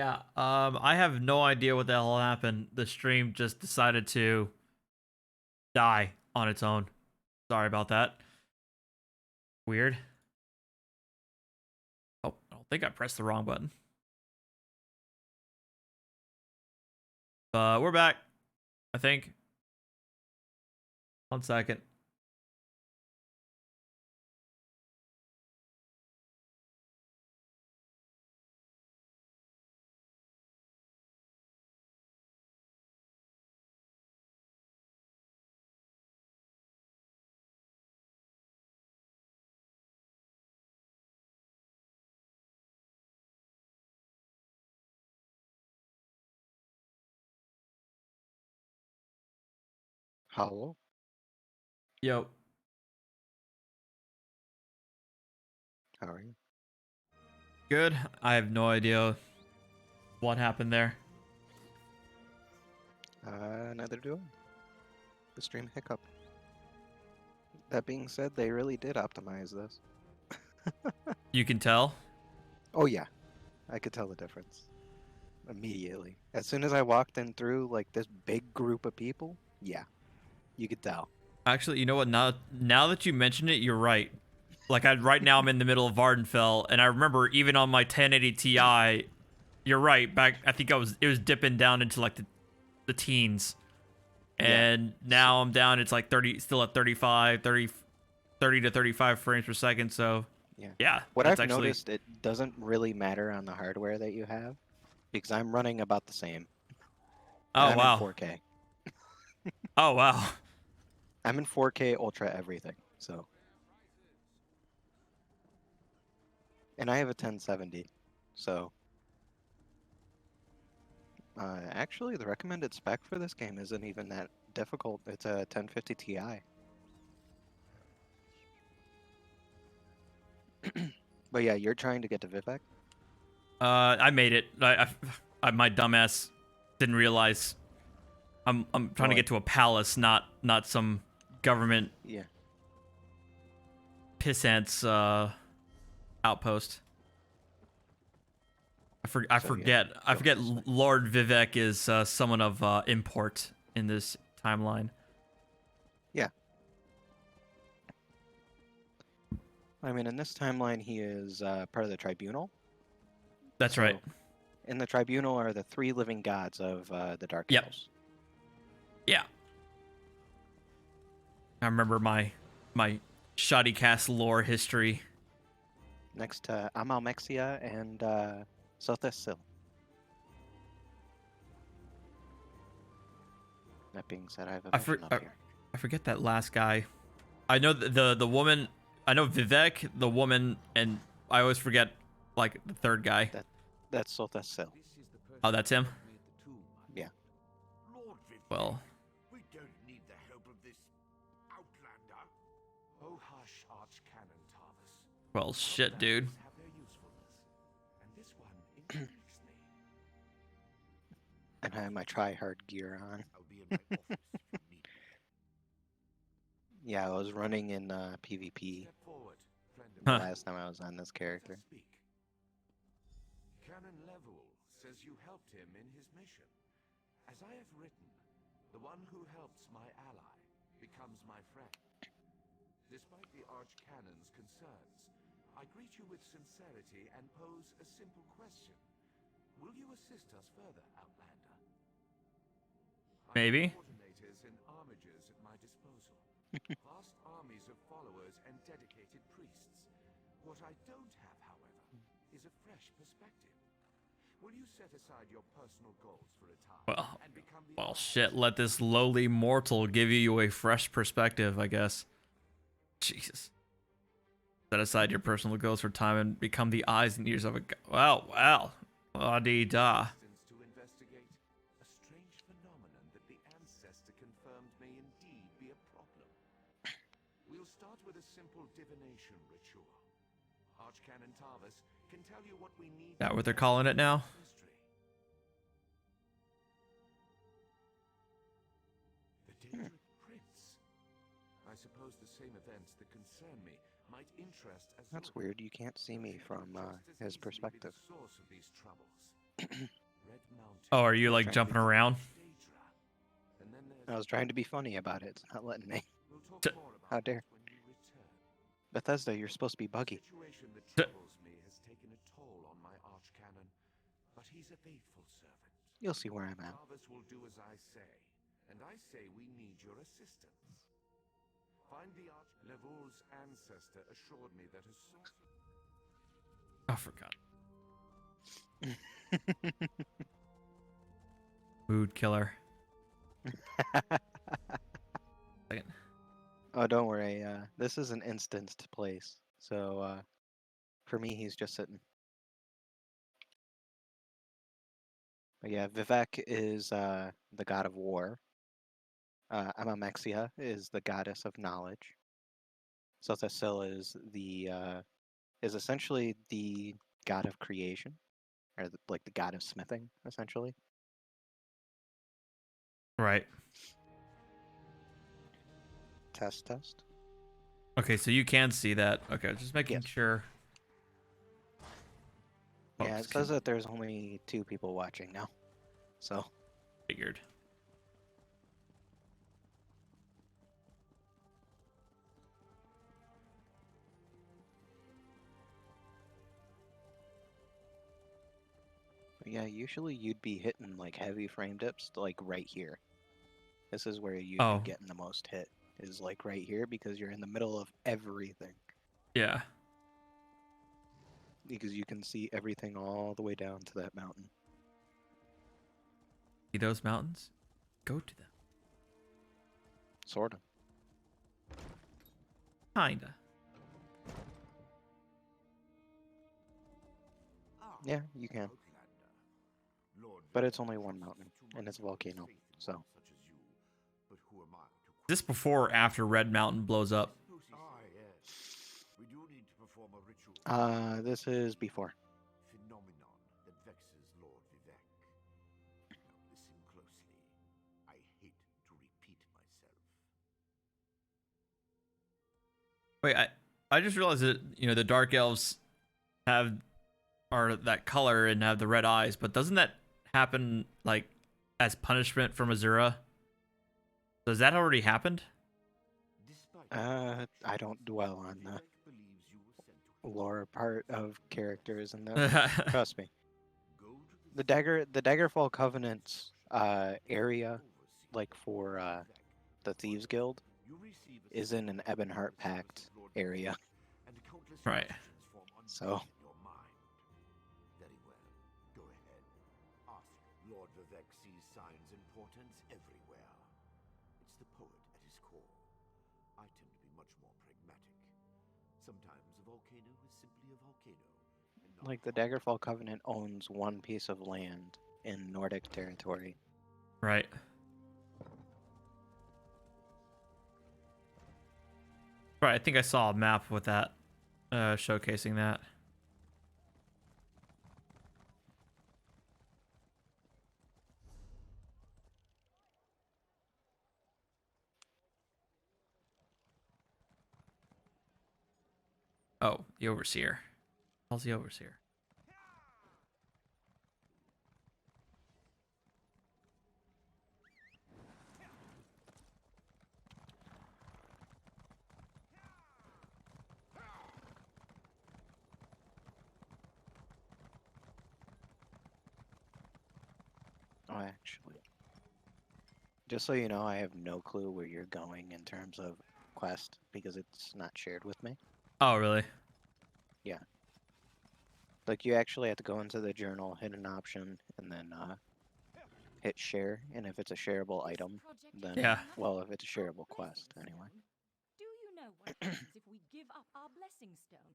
Yeah, I have no idea what the hell happened. The stream just decided to die on its own. Sorry about that. Weird. Oh, I don't think I pressed the wrong button. We're back, I think. 1 second. Hello. Yo, How are you? good. I have no idea what happened there. Neither do I. The stream hiccup. That being said, they really did optimize this. You can tell. Oh yeah, I could tell the difference immediately. As soon as I walked in through like this big group of people, yeah, you could tell. Actually, you know what? Now that you mention it, you're right. Like right now I'm in the middle of Vardenfell, and I remember even on my 1080 Ti, you're right. Back I think it was dipping down into like the teens. Yeah. And So, now I'm down, it's like 30, still at 35, 30, 30 to 35 frames per second. So yeah. yeah, What it's I've actually. noticed, it doesn't really matter on the hardware that you have because I'm running about the same, and Oh I'm in wow. 4K. Oh wow. I'm in 4K ultra everything. So, and I have a 1070. So, actually, the recommended spec for this game isn't even that difficult. It's a 1050 Ti. But yeah, you're trying to get to Vivek? I made it. My dumbass didn't realize I'm trying Oh, to get to a palace, not some government yeah. pissants outpost. I So yeah, forget. I going forget. this way. Lord Vivek is someone of import in this timeline. Yeah. I mean, in this timeline, he is part of the tribunal. That's right. So in the tribunal are the three living gods of the Dark Yep. Elves. Yeah. I remember my shoddy cast lore history. Next to Amalmexia and Sothasil. That being said, I have a mission up here. I forget that last guy. I know the woman. I know Vivek, the woman, and I always forget like the third guy. That that's Sothasil. Oh, that's him. Yeah. Lord Vivek, Well, we don't need the help of this outlander. Oh, hush, Archcanon Tarvis. well, shit, dude. Outlanders have their usefulness, and this one intrigues me. And I have my try-hard gear on. I'll be in my office if you need me. Yeah, I was running in PvP Step forward, friend of the Huh. mine. last time I was on this character. Let us speak. Canon Level says you helped him in his mission. As I have written, the one who helps my ally becomes my friend. Despite the Archcanon's concerns, I greet you with sincerity and pose a simple question. Will you assist us further, Outlander? I Maybe. have coordinators and armigers at my disposal. Vast armies of followers and dedicated priests. What I don't have, however, is a fresh perspective. Will you set aside your personal goals for a time Well, and become the well, eyes shit. Let this lowly mortal give you a fresh perspective, I guess. Jesus. Set aside your personal goals for time and become the eyes and ears of a. Wow, wow. La-dee-da. assistance to investigate a strange phenomenon that the ancestor confirmed may indeed be a problem? We'll start with a simple divination ritual. Archcanon Tarvis can tell you what we need. That what they're calling it now? Mystery. The Daedric Prince. I suppose the same events that concern me might interest as That's weird. You can't see me from his perspective. The source of these troubles. Red Mountain. Oh, are you like Trying to jumping be- around? Daedra. And then there's I was trying to be funny about it. It's not letting me. We'll talk T- more about How dare. that when you return. Bethesda, you're supposed to be The buggy. situation that T- troubles me has taken a toll on my archcanon, but he's a faithful servant. You'll see where I'm at. Jarvis will do as I say, and I say we need your assistance. Find the arch. Levoul's ancestor assured me that a sorcerer. I forgot. Mood killer. Second. Oh, don't worry. This is an instanced place, so for me, he's just sitting. But yeah, Vivek is the god of war. Amamexia is the goddess of knowledge. Sothasil is essentially the god of creation, or like the god of smithing, essentially. Right. Test. Okay, so you can see that. Okay, just making Yes. sure. Yeah, Folks it says can- that there's only 2 people watching now. So, Figured. yeah, usually you'd be hitting like heavy frame dips like right here. This is where you'd Oh. be getting the most hit, is like right here because you're in the middle of everything. Yeah. Because you can see everything all the way down to that mountain. See those mountains? Go to them. Sort of. Kinda. Yeah, you can. But it's only one mountain, and it's a volcano, so. Is this before or after Red Mountain blows up? Ah, yes. We do need to perform a ritual. This is before. Phenomenon that vexes Lord Vivek. Now listen closely. I hate to repeat myself. Wait, I just realized that, you know, the dark elves are that color and have the red eyes, but doesn't that happen like as punishment from Azura? Does that already happened? I don't dwell on the lore part of characters and that. Oh, Trust me. The Daggerfall Covenant's area, like for the Thieves Guild, is in an Ebonheart Pact area. Right. So. Very well. Go ahead. Ask. Lord Vivek sees signs and portents everywhere. It's the poet at his core. I tend to be much more pragmatic. Sometimes a volcano is simply a volcano. And not Like the a Daggerfall Covenant owns one piece of land in Nordic territory. right. Right, I think I saw a map with that, showcasing that. Oh, the Overseer. How's the Overseer? Oh, actually. Just so you know, I have no clue where you're going in terms of quest because it's not shared with me. Oh, really? Like you actually have to go into the journal, hit an option, and then hit share. And if it's a shareable item, then Yeah. well, if it's a shareable quest, anyway. Do you know what happens if we give up our blessing stone?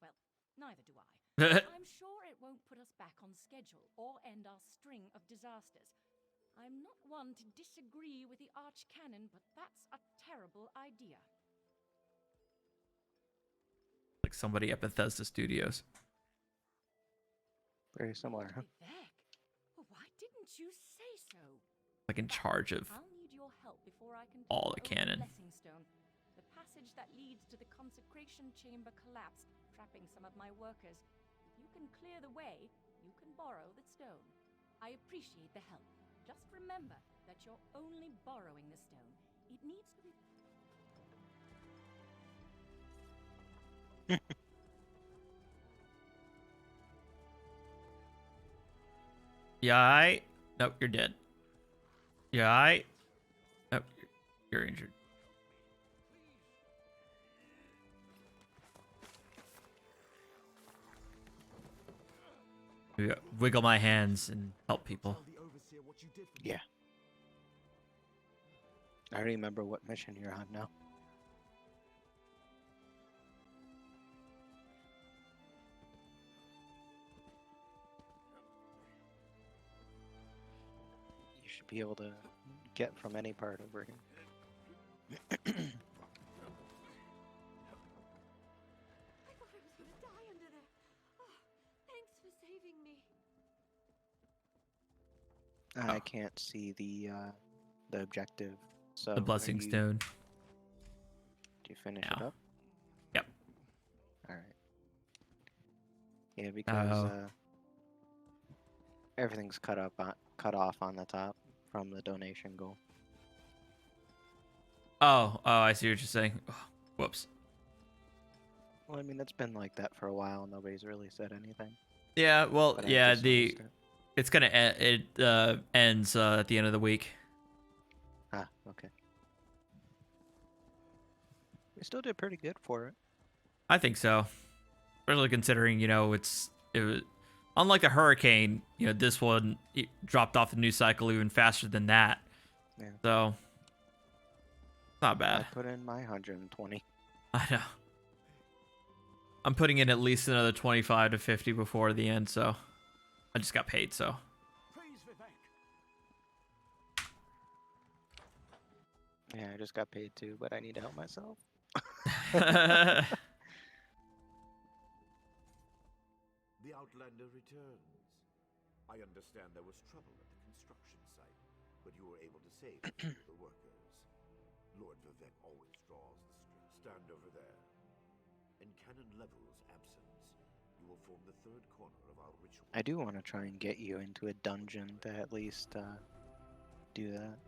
Well, neither do I. I'm sure it won't put us back on schedule or end our string of disasters. I'm not one to disagree with the Archcanon, but that's a terrible idea. Like somebody at Bethesda Studios. Very similar, huh? Vivek, why didn't you say so? Like in charge of I'll need your help before I can all the turn over canon. Blessing stone. The passage that leads to the consecration chamber collapsed, trapping some of my workers. If you can clear the way, You can borrow the stone. I appreciate the help. Just remember that you're only borrowing the stone. It needs to be... Yeah, I. Nope, you're dead. Yeah, I. Nope, you're injured. Wiggle my hands and help people. Yeah. I remember what mission you're on now. You should be able to get from any part over here. I thought I was gonna die under there. Oh, thanks for saving me. I can't see the objective. So The blessing stone. Did you finish it No. up? Yep. All right. Yeah, because everything's cut off on the top from the donation goal. Oh, I see what you're saying. Oh, whoops. Well, I mean, it's been like that for a while. Nobody's really said anything. Yeah, well, But I yeah, just noticed it. it's gonna ends at the end of the week. Ah, okay. We still did pretty good for it. I think so, especially considering it was unlike the hurricane. This one it dropped off the news cycle even faster than that. Yeah. So not I bad. put in my 120. I know. I'm putting in at least another 25 to 50 before the end, so I just got paid. So Yeah, I just got paid too, but I need to help myself. The Outlander returns. I understand there was trouble at the construction site, but you were able to save a few of the workers. Lord Vivek always draws the string. Stand over there. In Canon Level's absence, you will form the third corner of our ritual. I do want to try and get you into a dungeon to at least do that.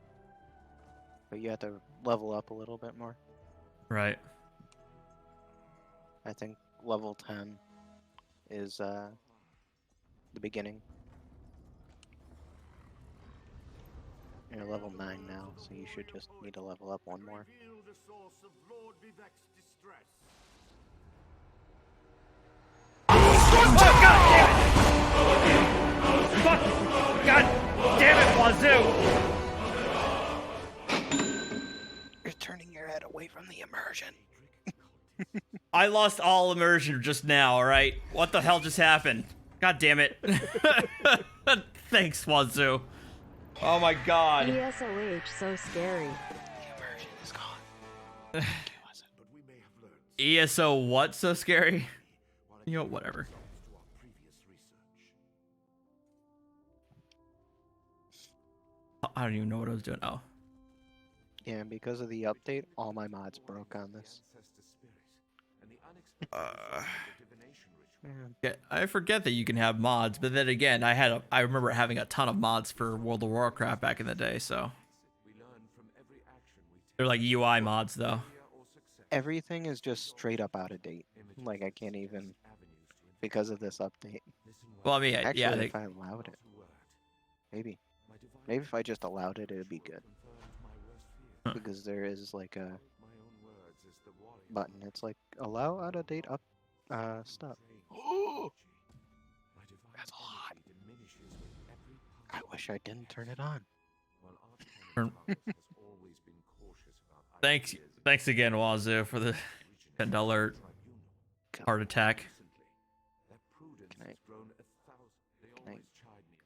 But you have to level up a little bit more. right. I think level 10 is the beginning. You're level 9 now, so you should just need to level up one more. Reveal the source of Lord Vivek's distress. God damn it, Wazoo! You're turning your head away from the immersion. I lost all immersion just now. All right, what the hell just happened? God damn it! Thanks, Wazoo. Oh my God. ESOH, so scary. The immersion is gone. Thank you, Wazoo. But we may have learned ESO what so scary? while You know, whatever. to our previous research. I don't even know what I was doing. Oh. Yeah, and because of the update, all my mods broke on this. Ancestor spirit and the unexpected result of the divination ritual. Yeah. Yeah, I forget that you can have mods, but then again, I remember having a ton of mods for World of Warcraft back in the day, so We learn from every action we take. they're like UI mods though. Failure or success. Everything is just straight up out of date. Like, I can't even, because of this update. Well, I mean, Actually, yeah, if I allowed it, maybe. Maybe if I just allowed it, it would be good. Huh. Because there is like a button. It's like allow out of date stuff. That's a lot. I wish I didn't turn it on. Thanks again, Wazoo, for the $10 heart attack.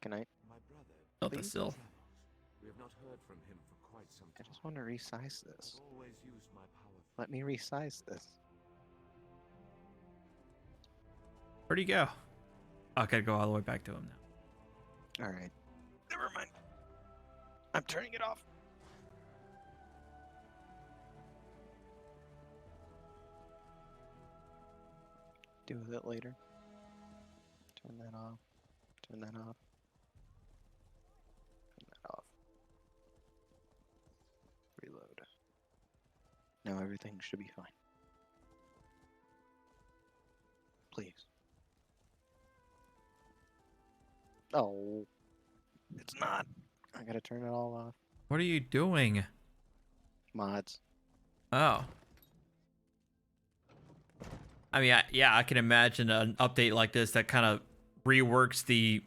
Can I? Not the still. We have not heard from him for quite some I time. just want to resize this. I've always used my power. Let me resize this. Where'd he go? I gotta go all the way back to him now. All right. Never mind. I'm turning it off. Deal with it later. Turn that off. Turn that off. Turn that off. Reload. Now everything should be fine. Please. Oh, it's not. I gotta turn it all off. What are you doing? Mods. Oh. I mean, yeah, I can imagine an update like this that kind of reworks the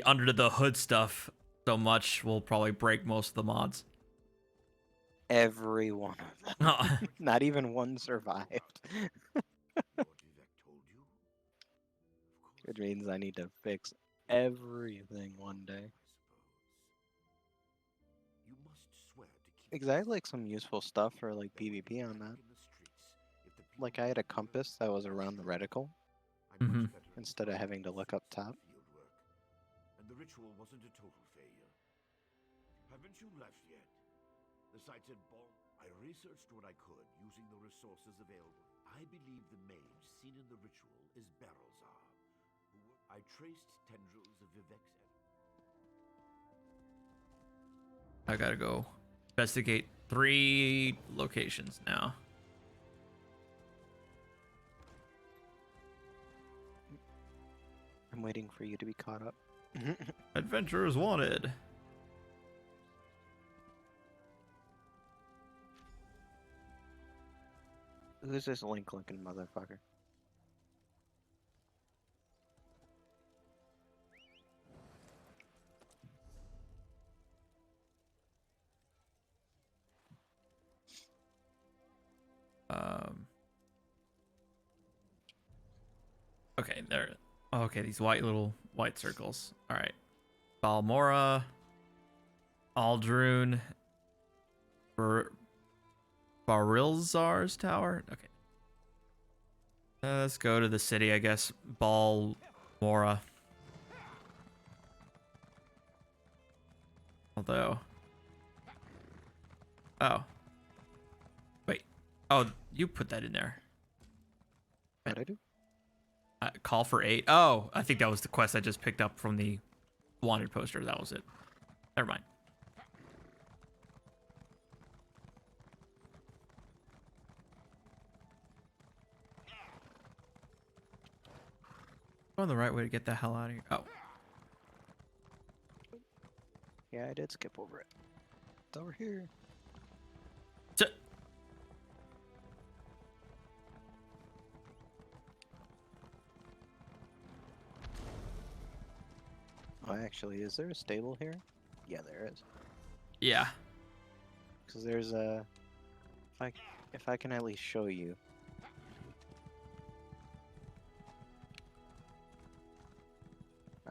under the hood stuff so much will probably break most of the mods. Every one of them. Oh, Not even one survived. Lord Vivek told you? Of It course. means I need to fix everything one day. You must swear to keep Because I had like some useful stuff for like PvP on that. in the streets. If the Like people I had a don't compass that was around the reticle I'm Mhm. much better at instead of having to look up top. field work. And the ritual wasn't a total failure. Haven't you left yet? The site's at Ball. I researched what I could using the resources available. I believe the mage seen in the ritual is Barrelzar. I traced tendrils of Vivek's I gotta go investigate 3 locations now. I'm waiting for you to be caught up. Adventurers wanted. Who's this link looking motherfucker? Okay, there. Oh, okay, these little white circles. All right. Balmora, Aldrune, Barilzar's tower. Okay. Let's go to the city, I guess. Balmora. Although. Oh. Wait. Oh, you put that in there. What I do? Call for 8. Oh, I think that was the quest I just picked up from the wanted poster. That was it. Never mind. Going the right way to get the hell out of here. Oh. Yeah, I did skip over it. It's over here. T- Oh, actually, is there a stable here? Yeah, there is. yeah. Because there's a... If I can at least show you.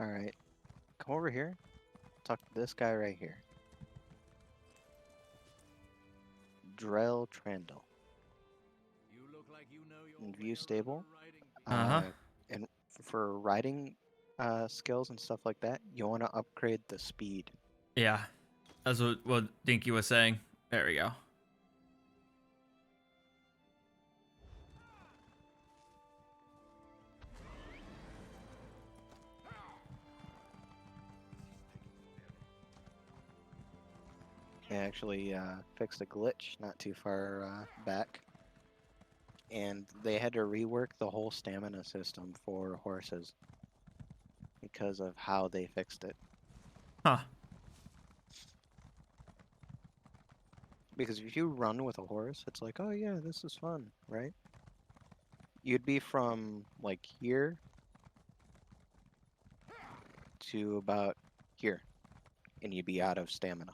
Alright. Come over here. Talk to this guy right here. Drell Trandle. You look like you know your In way View around Stable. a riding. Uh-huh. And for riding skills and stuff like that, you want to upgrade the speed. Yeah. That's what Dinky was saying. There we go. They actually fixed a glitch not too far back. And they had to rework the whole stamina system for horses because of how they fixed it. Huh. Because if you run with a horse, it's like, oh yeah, this is fun, right? You'd be from like here to about here, and you'd be out of stamina.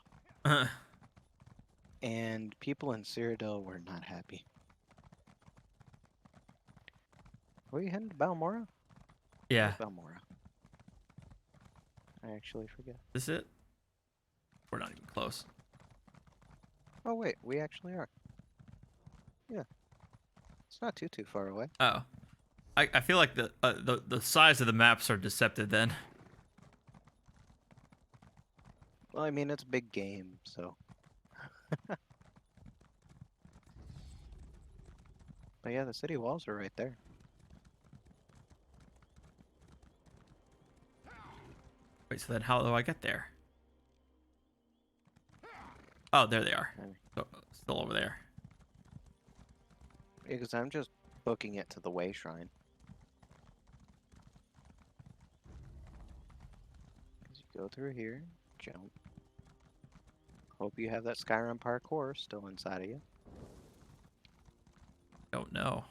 And people in Cyrodiil were not happy. Were you heading to Balmora? Yeah. Where's Balmora? I actually forget. Is it? We're not even close. Oh wait, we actually are. Yeah. It's not too far away. Oh. I feel like the size of the maps are deceptive then. Well, I mean, it's a big game, so. But yeah, the city walls are right there. Wait, so then how do I get there? Oh, there they are. So, still over there. Because I'm just booking it to the Way Shrine. Because you go through here, jump. Hope you have that Skyrim parkour still inside of you. Don't know.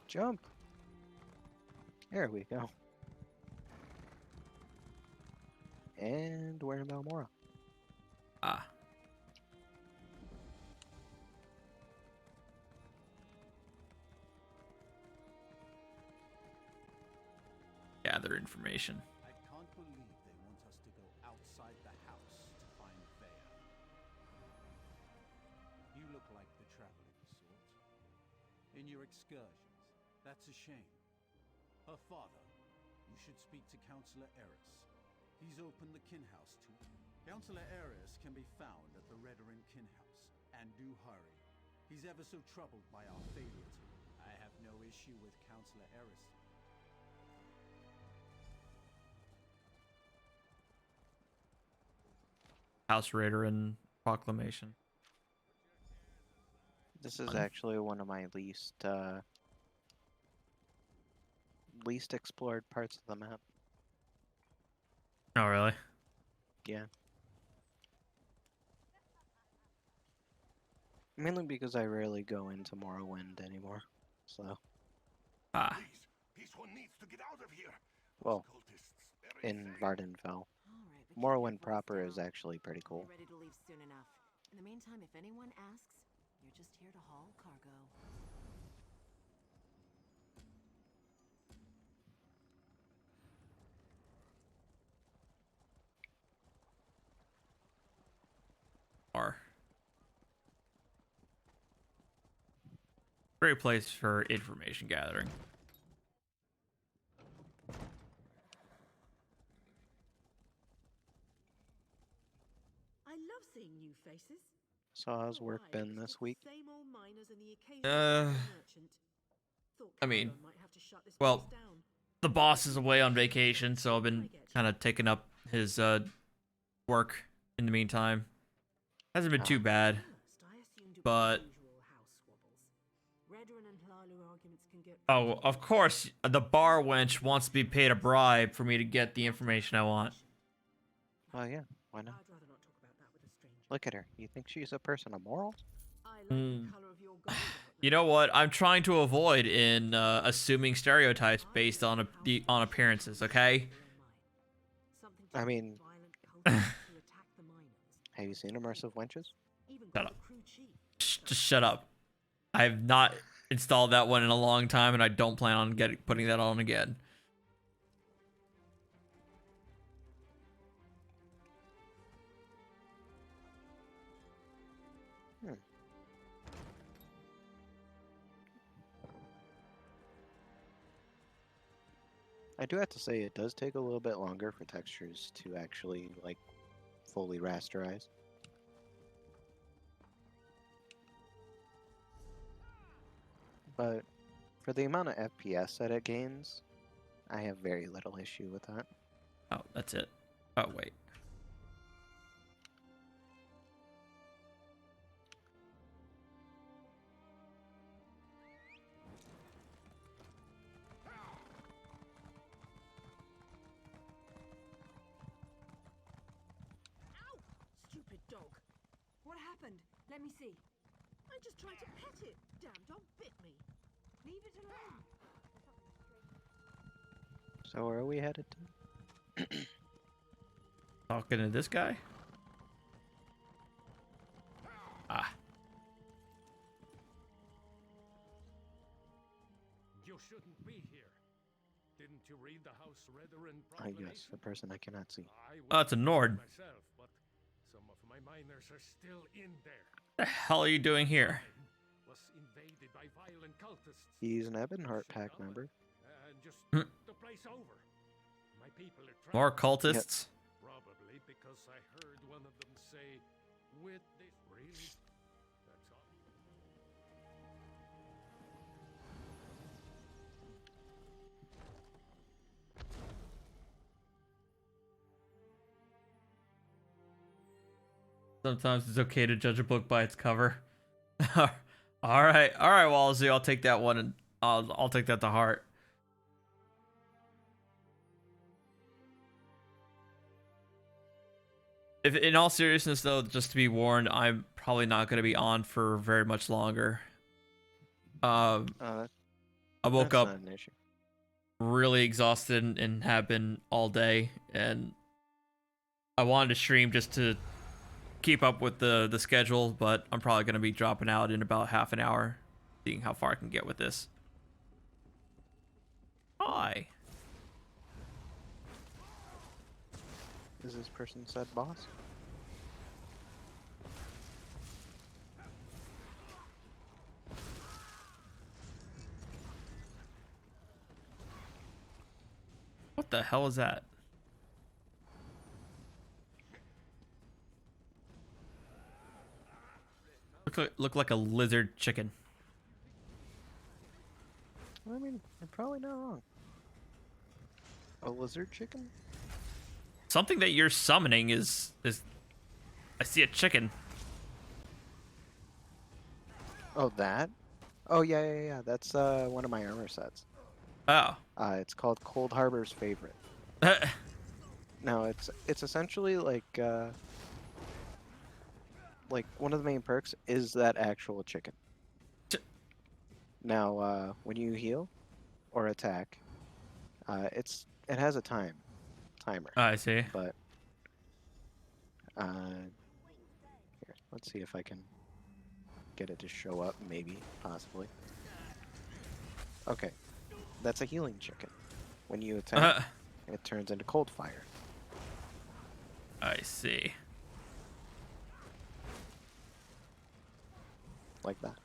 Jump! There we go. And we're in Balmora. Ah. Gather information. I can't believe they want us to go outside the house to find Thea. You look like the traveling sort. In your excursions, that's a shame. Her father, you should speak to Counselor Eris. He's opened the kin house to you. Counselor Eris can be found at the Redoran kin house. And do hurry. He's ever so troubled by our failure to. I have no issue with Counselor Eris. House Raider and Proclamation. This is Fun. actually one of my least explored parts of the map. Oh, really? Yeah. Mainly because I rarely go into Morrowind anymore. So, Ah. Please, this one needs to get out of here. well, Cultists, they're in insane. Vardenfell. All right, but keep Morrowind your voice proper is down. actually pretty I'll cool. be ready to leave soon enough. In the meantime, if anyone asks, you're just here to haul cargo. Are. Great place for information gathering. I love seeing new faces. So how's work Why, been it's this just the week? same old miners and the occasional Uh, merchant. Thought I mean, Chiron might have to shut this well, place down. The boss is away on vacation, so I've been kind of taking up his work in the meantime. Hasn't been too bad. First, I assumed it was But- the usual house squabbles. Redoran and Hlalu arguments can get Oh, of course, the bar wench wants to be paid a bribe for me to get the information I want. Oh yeah, why not? I'd rather not talk about that with a stranger. Look at her. You think she's a person of morals? I like Mm. the color of your gold out You there. know what? I'm trying to avoid in assuming stereotypes based on on appearances. Okay. Something I to mean- violent cultists who attack the miners. Have you seen immersive wenches? Even Shut got up. the crew chief. Just shut up. I have not installed that one in a long time, and I don't plan on putting that on again. I do have to say it does take a little bit longer for textures to actually like fully rasterize. But for the amount of FPS that it gains, I have very little issue with that. Oh, that's it. Oh, wait. Ow! Stupid dog. What happened? Let me see. I just tried to pet it. Damn dog bit me. Leave it alone. So where are we headed to? Talking to this guy? Ah. You shouldn't be here. Didn't you read the House Redoran Ah, yes, proclamation? the person I cannot see. I Oh, it's a wouldn't Nord. myself, but some of my miners are still in there. What the hell are you doing here? Mine was invaded by violent cultists. He's an Ebonheart Pack member. And just Hmm. took the place over. My people are trapped. More cultists? Probably because I heard one of them say, with this really? That's all. Sometimes it's okay to judge a book by its cover. All right, Walsey, I'll take that one, and I'll take that to heart. If, in all seriousness, though, just to be warned, I'm probably not going to be on for very much longer. I woke That's up not an issue. really exhausted and have been all day, and I wanted to stream just to keep up with the schedule, but I'm probably going to be dropping out in about half an hour, seeing how far I can get with this. Hi. Is this person said boss? What the hell is that? Look like a lizard chicken. I mean, you're probably not wrong. A lizard chicken? Something that you're summoning is I see a chicken. Oh, that? Oh, yeah. That's one of my armor sets. Oh. It's called Cold Harbor's Favorite. No, it's essentially like one of the main perks is that actual chicken. Now, when you heal or attack, it has a timer. I see. But here, let's see if I can get it to show up. Maybe, possibly. Okay, that's a healing chicken. When you attack, it turns into cold fire. I see. Like that.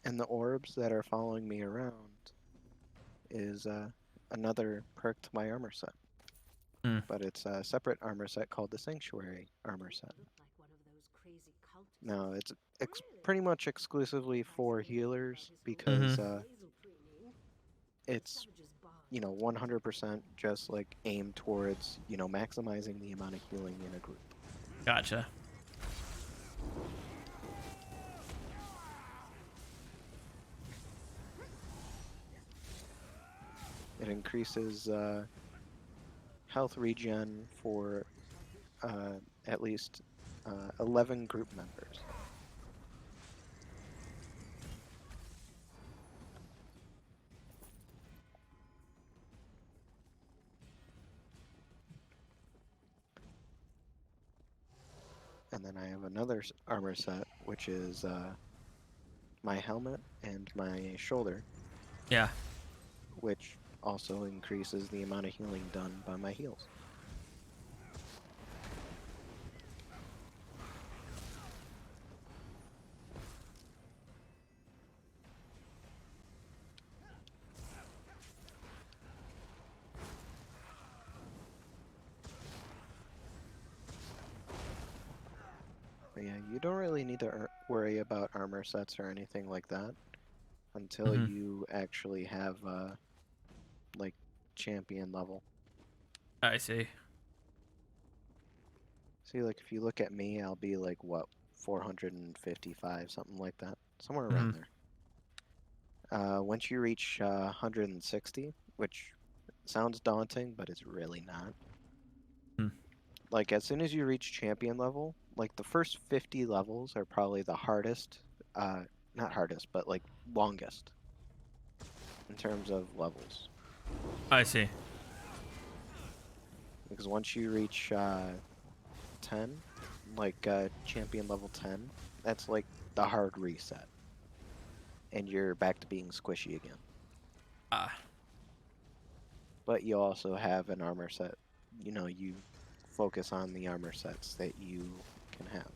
And the orbs that are following me around is another perk to my armor set. But it's a separate armor set called the Sanctuary armor set. Now, it's pretty much exclusively for healers because it's, 100% just like aimed towards, maximizing the amount of healing in a group. Gotcha. It increases health regen for at least 11 group members. And then I have another armor set, which is my helmet and my shoulder. Yeah. Which also increases the amount of healing done by my heals. But yeah, you don't really need to worry about armor sets or anything like that until you actually have like champion level. I see. See, like if you look at me, I'll be like what, 455, something like that, somewhere around there. Once you reach 160, which sounds daunting, but it's really not. Like as soon as you reach champion level, like the first 50 levels are probably the hardest, not hardest, but like longest in terms of levels. I see. Because once you reach 10, like champion level 10, that's like the hard reset. And you're back to being squishy again. But you also have an armor set. You focus on the armor sets that you can have.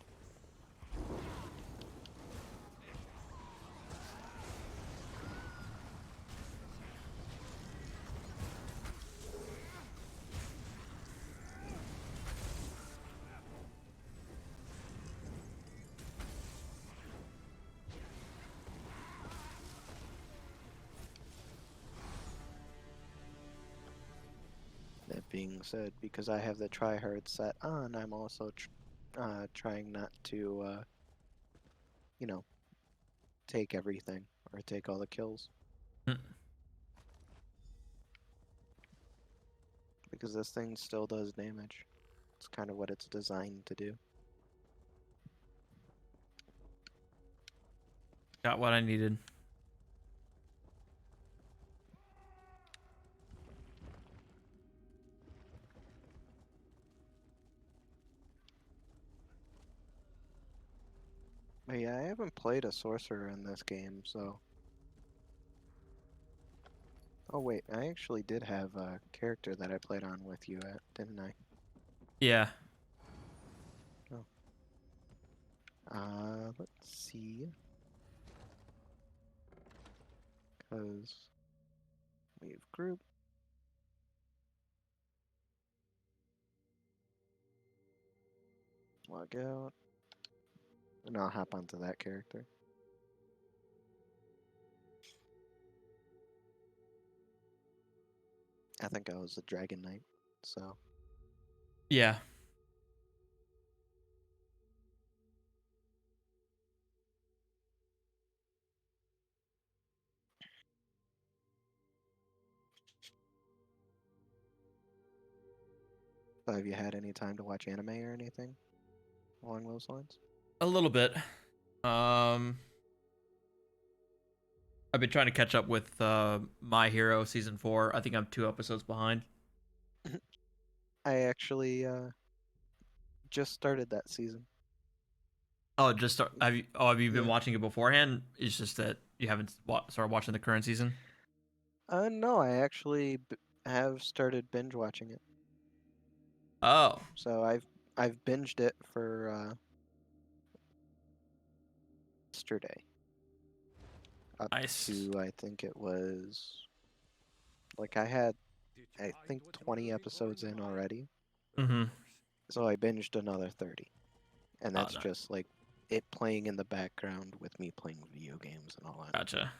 being said, because I have the tryhard set on, I'm also trying not to, you know, take everything or take all the kills. Hmm. Because this thing still does damage. It's kind of what it's designed to do. Got what I needed. But yeah, I haven't played a sorcerer in this game, so... Oh wait, I actually did have a character that I played on with you at, didn't I? Yeah. Oh. Let's see. Because... Leave group. Log out. And I'll hop onto that character. I think I was a Dragon Knight, so... Yeah. So have you had any time to watch anime or anything along those lines? A little bit. I've been trying to catch up with My Hero season 4. I think I'm 2 episodes behind. I actually just started that season. Oh, just start, have you been Yeah. watching it beforehand? It's just that you haven't started watching the current season. No, I actually have started binge watching it. Oh, So I've binged it for yesterday. Up nice. to I think it was like I had I think 20 episodes in already. Mm-hmm. So I binged another 30. And Oh, that's no. just like it playing in the background with me playing video games and all that. Gotcha.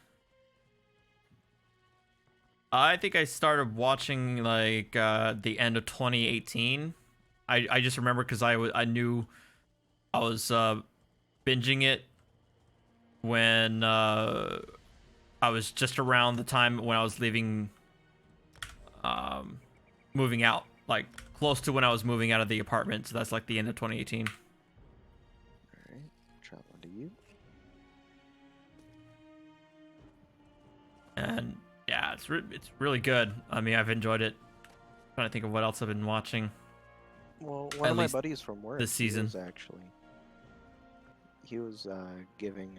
I think I started watching like the end of 2018. I just remember because I knew I was binging it when I was just around the time when I was leaving, moving out, like close to when I was moving out of the apartment. So that's like the end of 2018. Alright, travel to you. And yeah, it's really good. I mean, I've enjoyed it. Trying to think of what else I've been watching. Well, one At of my least buddies from work this season. He was giving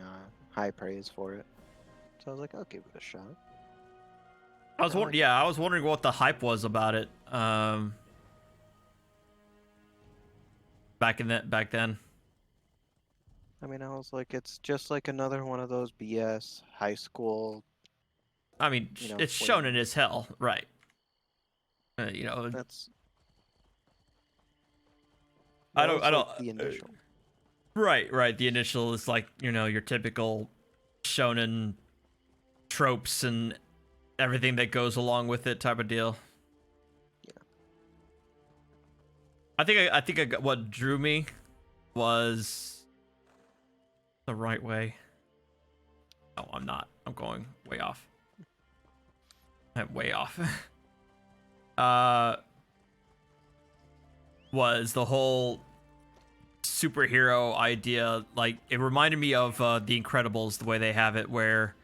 high praise for it. So I was like, I'll give it a shot. I was wondering what the hype was about it. Back then. I mean, I was like, it's just like another one of those BS high school. I mean, You know, it's when- shonen as hell, right? That's. I that don't. was, I don't. like, the initial. Right. The initial is like your typical shonen tropes and everything that goes along with it type of deal. Yeah. I think I got what drew me was the right way. Oh, I'm not. I'm going way off. I'm way off. Was the whole superhero idea, like it reminded me of The Incredibles, the way they have it, where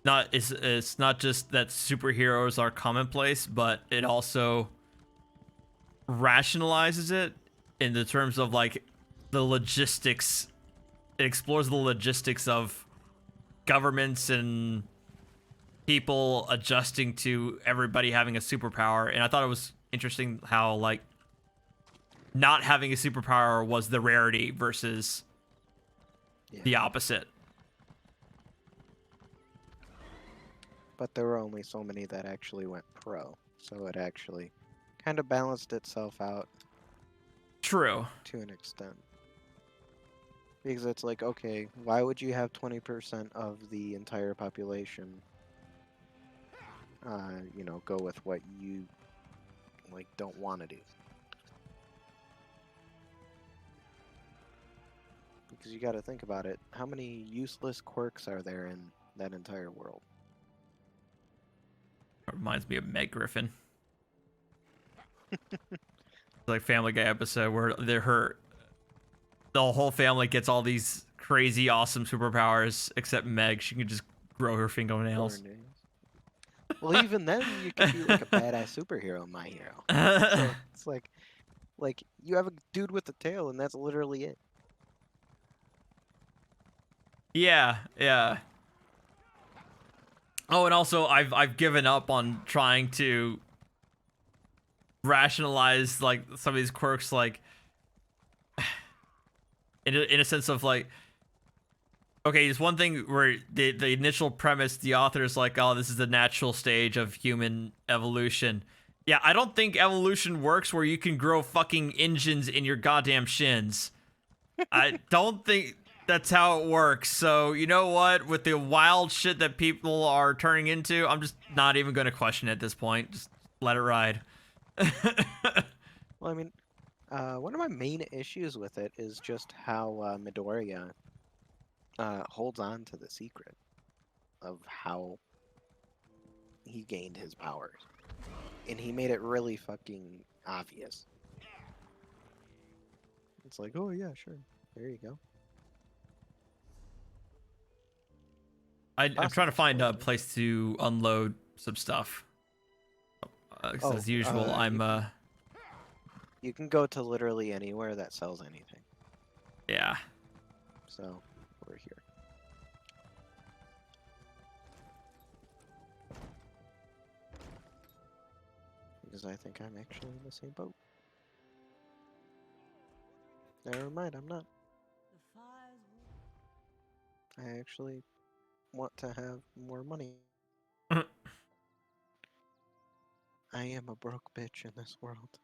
it's not just that superheroes are commonplace, but it also rationalizes it in the terms of like the logistics. It explores the logistics of governments and people adjusting to everybody having a superpower. And I thought it was interesting how like not having a superpower was the rarity versus the opposite. But there were only so many that actually went pro. So it actually kind of balanced itself out. True. To an extent. Because it's like, okay, why would you have 20% of the entire population you know, go with what you like don't want to do. Because you got to think about it. How many useless quirks are there in that entire world? It reminds me of Meg Griffin. Like Family Guy episode where the whole family gets all these crazy awesome superpowers except Meg. She can just grow her fingernails. Well, even then, you could be like a badass superhero, My Hero. So it's like you have a dude with a tail, and that's literally it. Yeah, yeah. Oh, and also I've given up on trying to rationalize like some of these quirks, like in a sense of like, okay, it's one thing where the initial premise, the author is like, oh, this is the natural stage of human evolution. Yeah, I don't think evolution works where you can grow fucking engines in your goddamn shins. I don't think that's how it works. So, you know what? With the wild shit that people are turning into, I'm just not even going to question it at this point. Just let it ride. Well, I mean, one of my main issues with it is just how Midoriya holds on to the secret of how he gained his powers. And he made it really fucking obvious. It's like, oh yeah, sure. There you go. I'm trying to find a Possible spoiler. place to unload some stuff. 'Cause Oh, as usual, I'm You can go to literally anywhere that sells anything. yeah. So, we're here. Because I think I'm actually in the same boat. Never mind, I'm not. I actually want to have more money. I am a broke bitch in this world.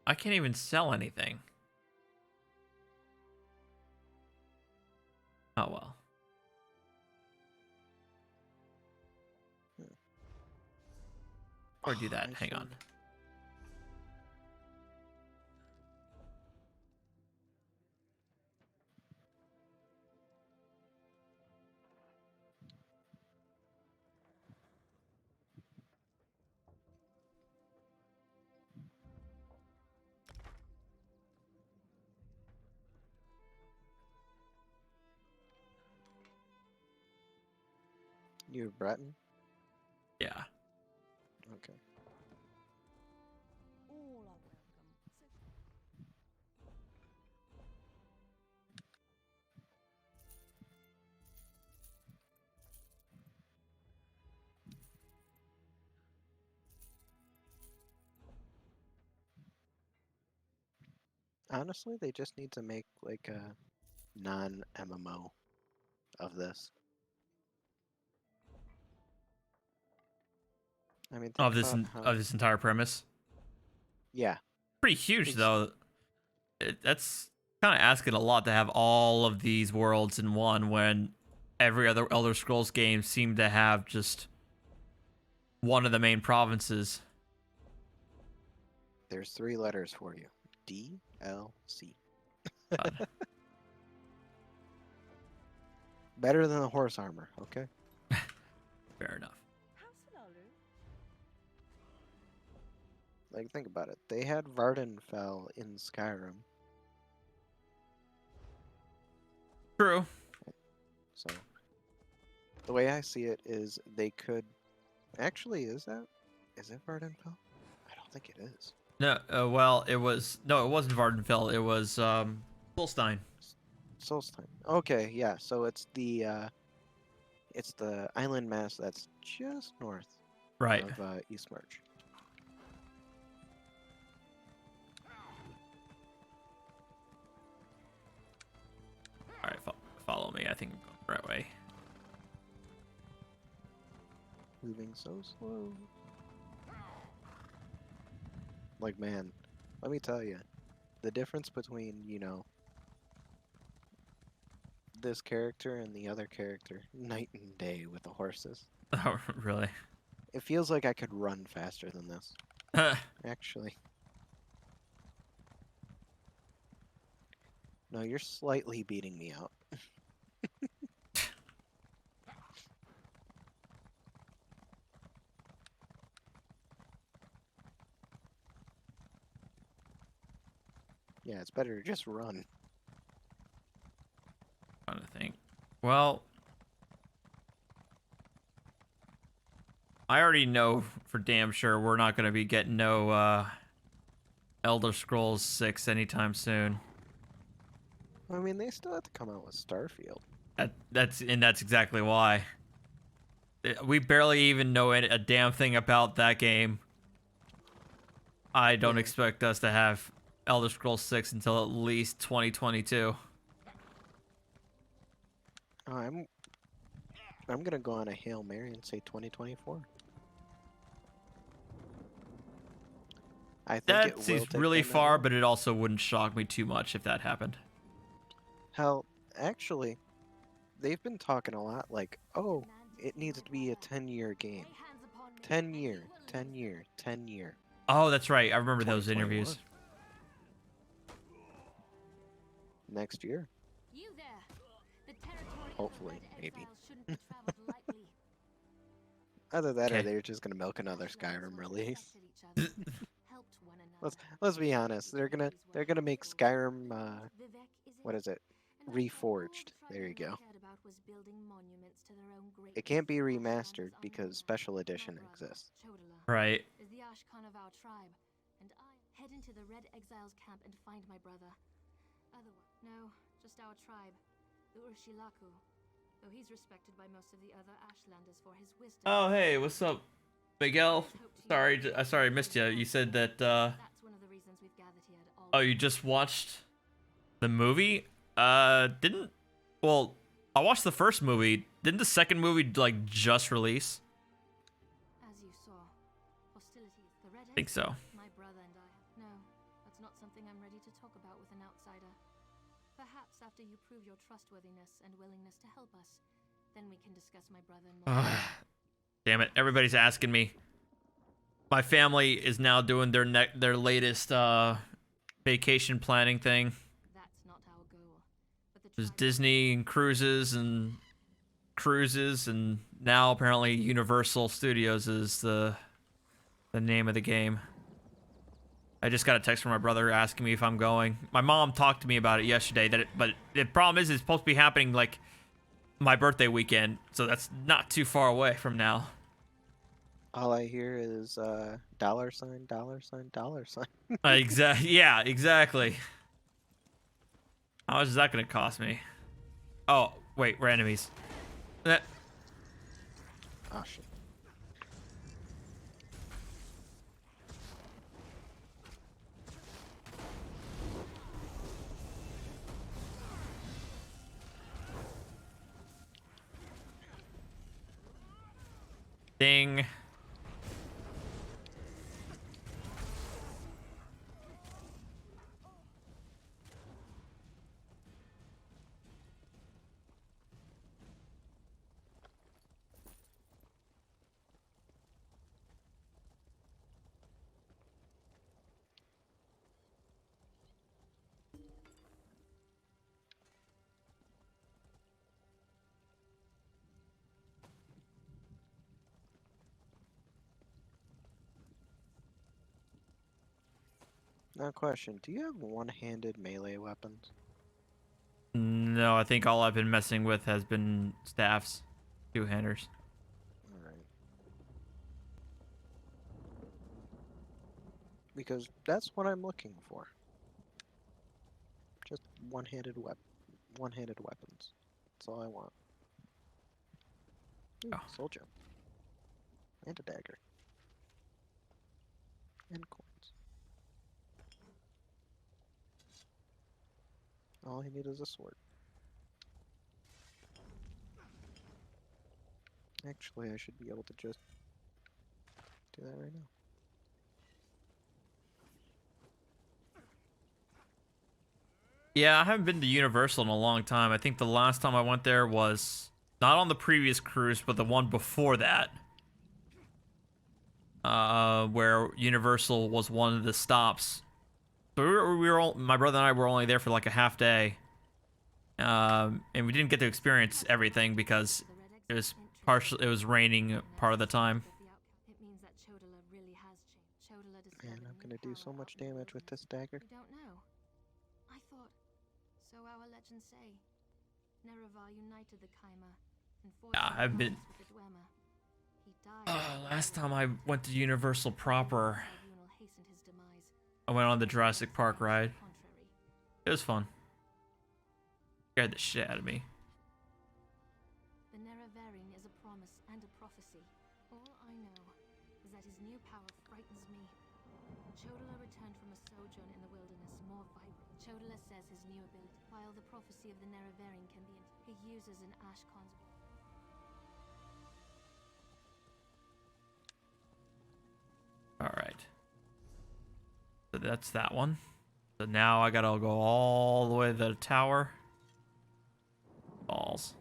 I can't even sell anything. Oh well. Or do that. Hang on. You're Breton? Yeah. Okay. All are welcome. Honestly, they just need to make like a non-MMO of this. I mean, think about how... Of this entire premise. Yeah. Pretty huge 'Cause- though. That's kind of asking a lot to have all of these worlds in one when every other Elder Scrolls game seemed to have just one of the main provinces. There's 3 letters for you. DLC. God. Better than the horse armor, okay? Fair enough. Like, think about it. They had Vardenfell in Skyrim, True. so... The way I see it is they could... Actually, is it Vardenfell? I don't think it is. No, well, it wasn't Vardenfell. It was Solstein. Solstheim. Okay, yeah, so it's the island mass that's just north Right. of Eastmarch. All right, follow me. I think I'm going the right way. Moving so slow. Like, man, let me tell you, the difference between, you know, this character and the other character night and day with the horses. Oh, really? It feels like I could run faster than this, actually. No, you're slightly beating me out. Yeah, it's better to just run. Trying to think. Well, I already know for damn sure we're not going to be getting no Elder Scrolls 6 anytime soon. I mean, they still have to come out with Starfield. That's exactly why. We barely even know a damn thing about that game. I don't Yeah. expect us to have Elder Scrolls 6 until at least 2022. I'm gonna go on a Hail Mary and say 2024. I think That it will seems take really them that far, long. but it also wouldn't shock me too much if that happened. Hell, actually, they've been talking a lot like, oh, it needs to be a 10-year game. 10 year, 10 year, 10 year. Oh, that's right. I remember those 2021. interviews. Next year. You there. The territory Hopefully, of the Red maybe. Exiles shouldn't be traveled lightly. Either that or Okay. they're just gonna milk another Skyrim release. Helped one another. Let's be honest. They're gonna make Skyrim what is it? Reforged. There you go. It can't be remastered because Special Edition exists. Right. Is the Ashkan of our tribe, and I head into the Red Exiles camp and find my brother. Otherwise, no, just our tribe, the Urshilaku. Though he's respected by most of the other Ashlanders for his wisdom. Oh, hey, what's up, Miguel? Sorry, sorry, I missed you. You said that. That's one of the reasons we've gathered here at all. Oh, you just watched the movie? Didn't. Well, I watched the first movie. Didn't the second movie like just release? As you saw, hostilities. The Red I think so. My brother and I. No, that's not something I'm ready to talk about with an outsider. Perhaps after you prove your trustworthiness and willingness to help us, then we can discuss my brother in more. Damn it! Everybody's asking me. My family is now doing their latest vacation planning thing. That's not our goal. But the There's tribe- Disney and cruises, and now apparently Universal Studios is the name of the game. I just got a text from my brother asking me if I'm going. My mom talked to me about it yesterday. But the problem is, it's supposed to be happening like my birthday weekend, so that's not too far away from now. All I hear is dollar sign, dollar sign, dollar sign. Exactly. Yeah, exactly. How much is that gonna cost me? Oh, wait, we're enemies. Oh shit. Ding. Now question, do you have one-handed melee weapons? No, I think all I've been messing with has been staffs, two-handers. Alright. Because that's what I'm looking for. Just one-handed weapons. That's all I want. Ooh, Oh. soul gem. And a dagger. And coins. All I need is a sword. Actually, I should be able to just do that right now. Yeah, I haven't been to Universal in a long time. I think the last time I went there was not on the previous cruise, but the one before that. Where Universal was one of the stops. So my brother and I were only there for like a half day. And we didn't get to experience everything because it was it was raining part of the time. It means that Chodala really has changed. Chodala Man, discovered I'm new gonna do so power much out in the damage with wilderness. this dagger. We don't know. I thought, so our legends say. Nerevar united the Kaima and forged Yeah, an I've been. alliance with the Dwemer. He died. Last time I went to Universal proper, Tribunal hastened his demise. I went on the Jurassic Park ride. Contrary. It was fun. Scared the shit out of me. The Nerevarine is a promise and a prophecy. All I know is that his new power frightens me. Chodala returned from a sojourn in the wilderness more vibrant. Chodala says his new ability, while the prophecy of the Nerevarine can be he uses an Ashkon's. Alright. So that's that one. So now I gotta go all the way to the tower. Balls.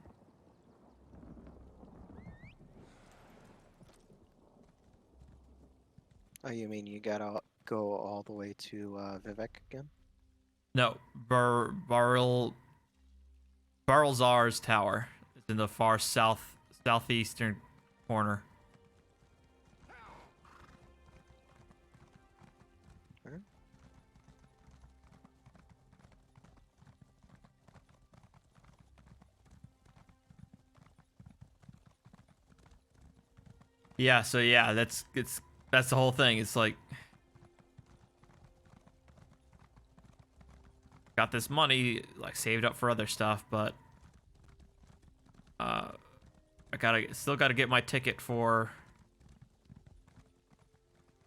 Oh, you mean you gotta go all the way to Vivek again? No, Barlzar's tower. It's in the far southeastern corner. Alright. Yeah, so yeah, that's the whole thing. It's like got this money like saved up for other stuff, but I still gotta get my ticket for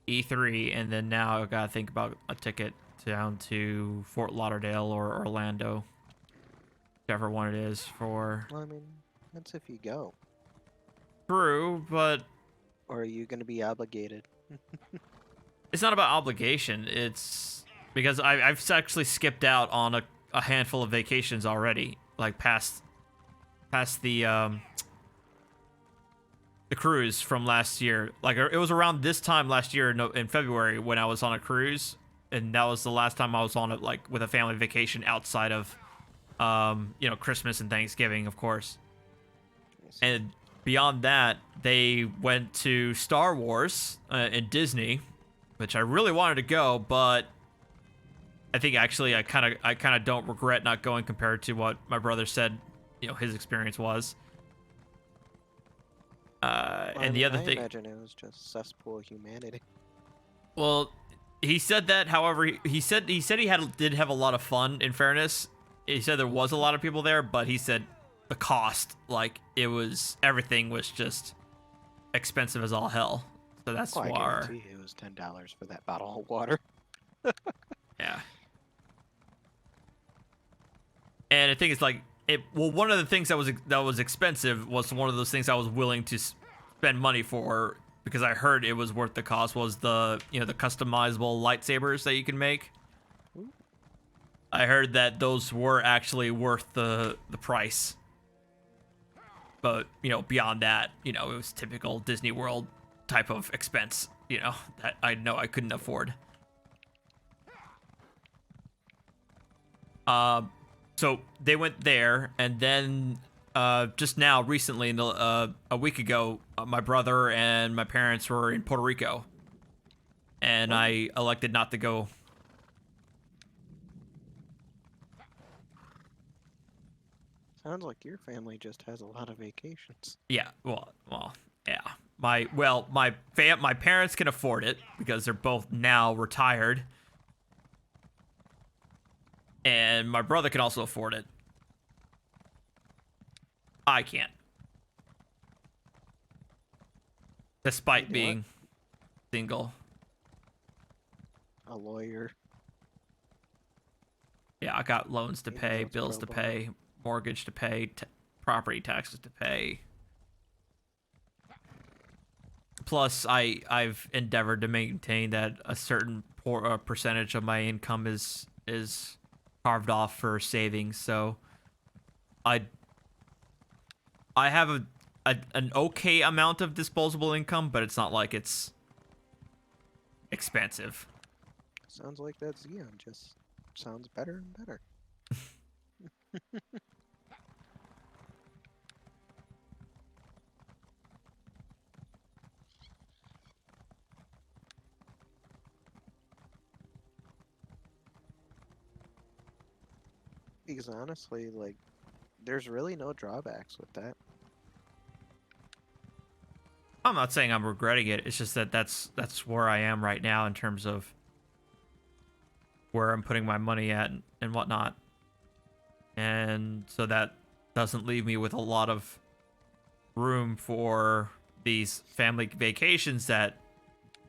E3, and then now I gotta think about a ticket down to Fort Lauderdale or Orlando, whichever one it is for. Well, I mean, that's if you go. True, but Or are you gonna be obligated? it's not about obligation. It's because I've actually skipped out on a handful of vacations already, like past the cruise from last year. Like it was around this time last year in February when I was on a cruise, and that was the last time I was on it like with a family vacation outside of Christmas and Thanksgiving, of course. And beyond that, they went to Star Wars and Disney, which I really wanted to go, but I think actually I kind of don't regret not going compared to what my brother said, his experience was. And the other I thing, imagine it was just cesspool of humanity. well, he said that. However, he said he did have a lot of fun. In fairness, he said there was a lot of people there, but he said the cost, like everything was just expensive as all hell. So that's I why. guarantee it was $10 for that bottle of water. Yeah. And I think it's like one of the things that was expensive was one of those things I was willing to spend money for because I heard it was worth the cost was the the customizable lightsabers that you can make. I heard that those were actually worth the price. But, beyond that, it was typical Disney World type of expense, that I know I couldn't afford. So they went there, and then just now, recently, a week ago, my brother and my parents were in Puerto Rico, and I elected not to go. Sounds like your family just has a lot of vacations. Yeah, well, yeah. My parents can afford it because they're both now retired, and my brother can also afford it. I can't, despite being single. A lawyer. Yeah, I got loans to Even pay, though it's bills to pro bono. pay, mortgage to pay, property taxes to pay. Plus, I've endeavored to maintain that a certain percentage of my income is carved off for savings. So I have an okay amount of disposable income, but it's not like it's expensive. Sounds like that Xeon just sounds better and better. Because honestly, like, there's really no drawbacks with that. I'm not saying I'm regretting it. It's just that that's where I am right now in terms of where I'm putting my money at and whatnot. And so that doesn't leave me with a lot of room for these family vacations that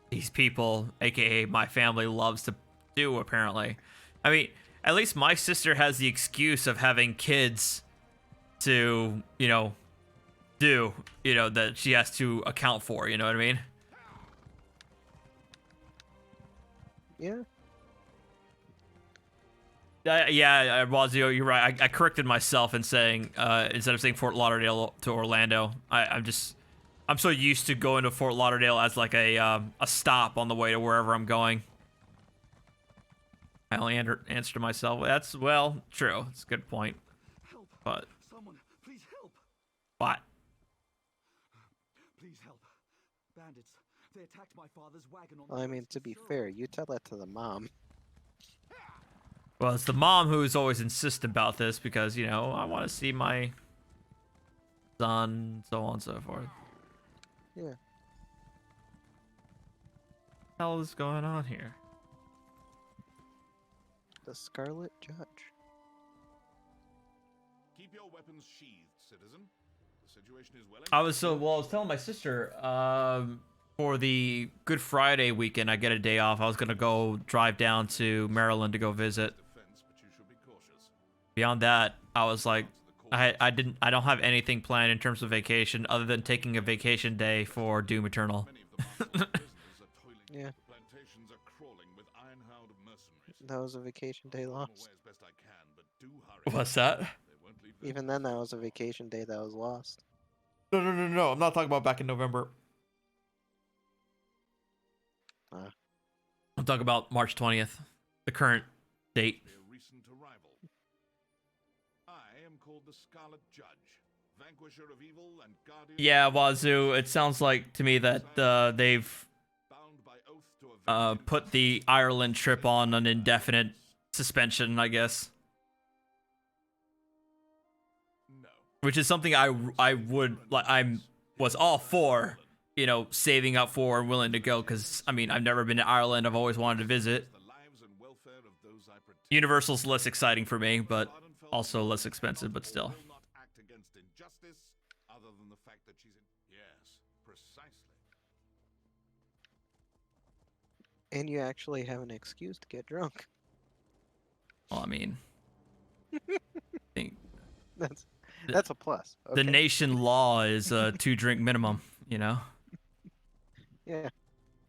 these people, aka my family, loves to do, apparently. I mean, at least my sister has the excuse of having kids to, that she has to account for, you know what I mean? Yeah. Yeah, Wazio, you're right. I corrected myself in saying, instead of saying Fort Lauderdale to Orlando, I'm so used to going to Fort Lauderdale as like a stop on the way to wherever I'm going. I only answered to myself. That's, well, true. It's a good point. Help! But Someone, please help! what? Please help. Bandits. They attacked my father's wagon on Well, I mean, to be fair, you tell that to the mom. Well, it's the mom who's always insistent about this because, I want to see my son, so on and so forth. Yeah. What the hell is going on here? The Scarlet Judge. Keep your weapons sheathed, citizen. The situation is well. I was telling my sister, for the Good Friday weekend, I get a day off. I was gonna go drive down to Maryland to go visit. Beyond that, I was like, I don't have anything planned in terms of vacation other than taking a vacation day for Doom Eternal. Yeah. That was a vacation day lost. What's that? Even then, that was a vacation day that was lost. No. I'm not talking about back in November. I'm talking about March 20th, the current date. Yeah, Wazoo, it sounds like to me that they've put the Ireland trip on an indefinite suspension, I guess. Which is something I was all for, saving up for and willing to go, because, I mean, I've never been to Ireland. I've always wanted to visit. Universal's less exciting for me, but also less expensive, but still. And you actually have an excuse to get drunk. Well, I mean, that's a plus. Okay. The nation law is a 2-drink minimum, Yeah.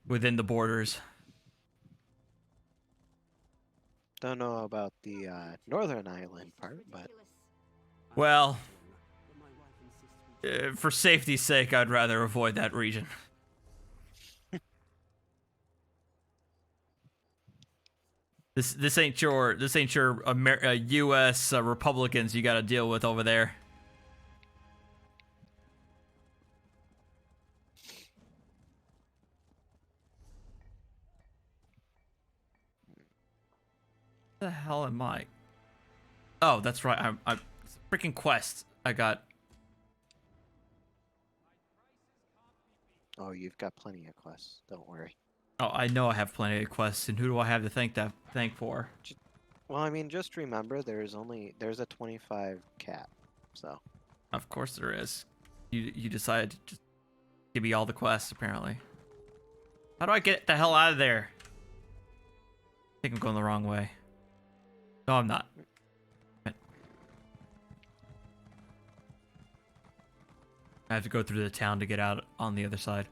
Within the borders. Don't know about the Northern Ireland part, but... Well, for safety's sake, I'd rather avoid that region. This ain't your U.S. Republicans you got to deal with over there. What the hell am I? Oh, that's right. I'm freaking quest. I got. Oh, you've got plenty of quests. Don't worry. Oh, I know I have plenty of quests, and who do I have to thank for? Well, I mean, just remember there's a 25 cap, so. Of course there is. You decided to just give me all the quests, apparently. How do I get the hell out of there? I think I'm going the wrong way. No, I'm not. I have to go through the town to get out on the other side.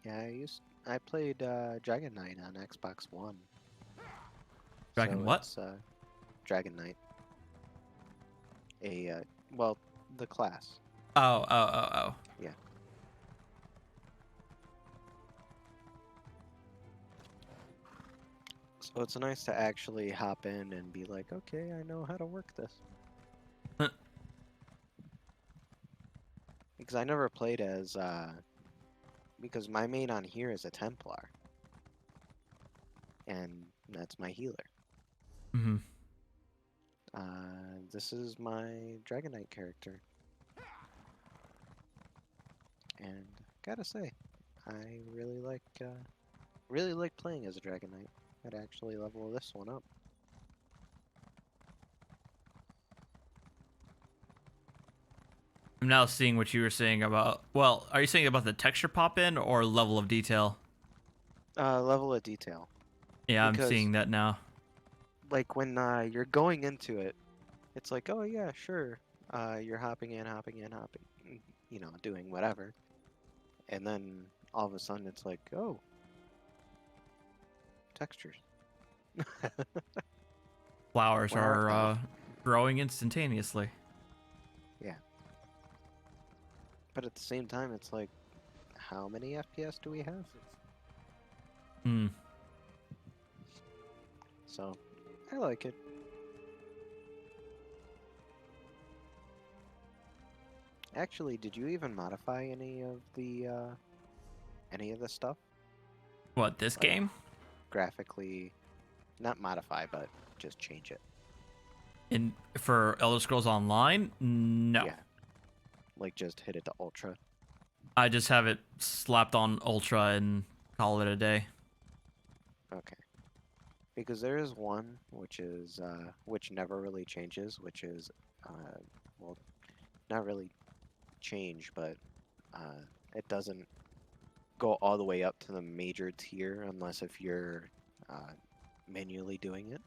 Yeah, I played Dragon Knight on Xbox One. Dragon So what? it's Dragon Knight. Well, the class. Oh. Yeah. So it's nice to actually hop in and be like, okay, I know how to work this. Huh. Because I never played as because my main on here is a Templar. And that's my healer. Mm-hmm. This is my Dragon Knight character. And gotta say, I really like playing as a Dragon Knight. I'd actually level this one up. I'm now seeing what you were saying about. Well, are you saying about the texture pop in or level of detail? Level of detail. Yeah, I'm Because, seeing that now. like, when you're going into it, it's like, oh yeah, sure. You're hopping in, you know, doing whatever. And then all of a sudden it's like, oh, textures. Flowers Where art are thou? growing instantaneously. Yeah. But at the same time, it's like, how many FPS do we have? Hmm. So, I like it. Actually, did you even modify any of the stuff? What, this Like, game? graphically, not modify, but just change it. For Elder Scrolls Online? No. Yeah. Like, just hit it to ultra. I just have it slapped on Ultra and call it a day. Okay. Because there is one which is which never really changes, which is well, not really change, but it doesn't go all the way up to the major tier unless if you're uh, manually doing it,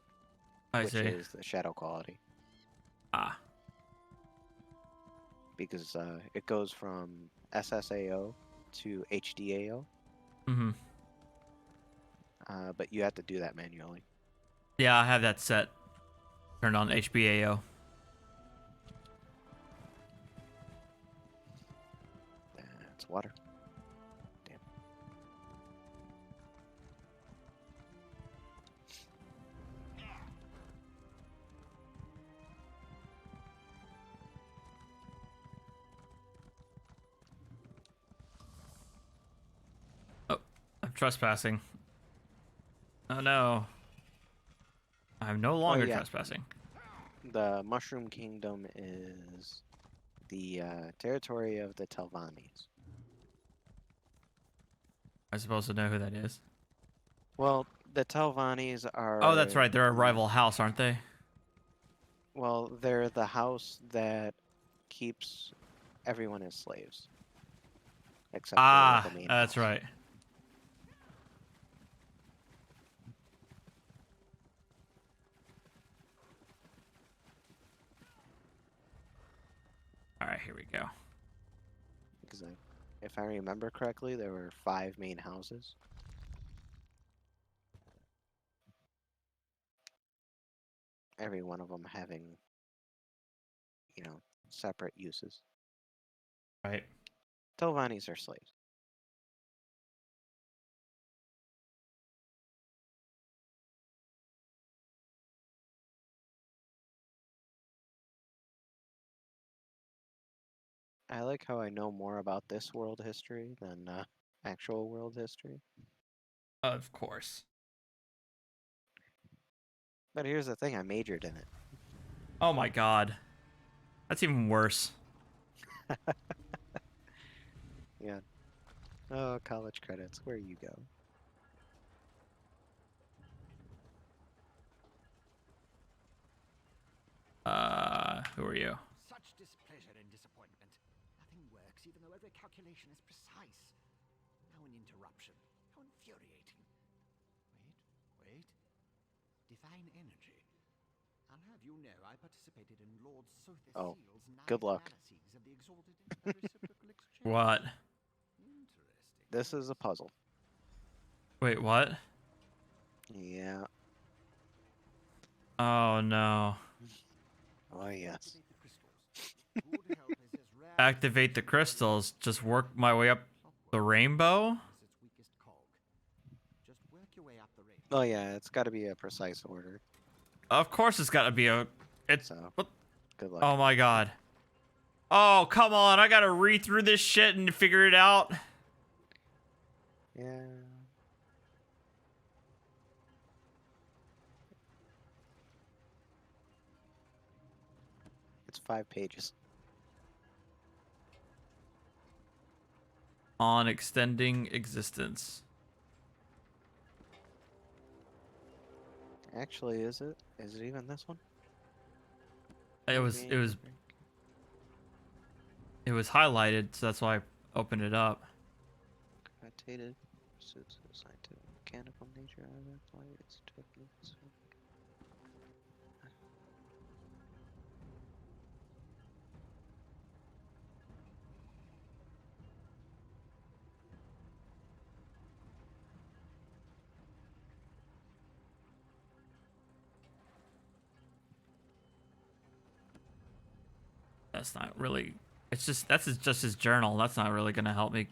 I which see. is the shadow quality. Ah. Because it goes from SSAO to HDAO, Mm-hmm. but you have to do that manually. Yeah, I have that set. Turned on HBAO. It's water. Damn. Oh, I'm trespassing. Oh no. I'm no longer yeah. trespassing. The Mushroom Kingdom is the territory of the Telvannis. I'm supposed to know who that is. Well, the Telvannis are Oh, that's right. They're a the rival house, aren't they? well, they're the house that keeps everyone as slaves, except for Ah, the main that's house. right. All right, here we go. Because if I remember correctly, there were 5 main houses. Every one of them having, you know, separate uses. Right. Telvannis are slaves. I like how I know more about this world history than actual world history. Of course. But here's the thing, I majored in it. Oh my god. That's even worse. Yeah. Oh, college credits, where you go. Who are you? Such displeasure and disappointment. Nothing works, even though every calculation is precise. Now an interruption. How infuriating. Wait. Divine energy. I'll have you know I participated in Lord Oh, Sothis' good luck. analyses of the exalted and reciprocal exchange. What? Interesting. This is a puzzle. Wait, what? Yeah. Oh no. Oh yes. Activate the crystals. Just work my way up the rainbow? Oh yeah, it's got to be a precise order. Of course it's gotta be a... It's... So, What? good luck. Oh my god. Oh, come on. I gotta read through this shit and figure it out. Yeah. It's 5 pages. On extending existence. Actually, is it? Is it even this one? It was highlighted, so that's why I opened it up. Quantitative pursuits of scientific mechanical nature. That's why it's tricky. That's not really... It's just... just his journal. That's not really gonna help me.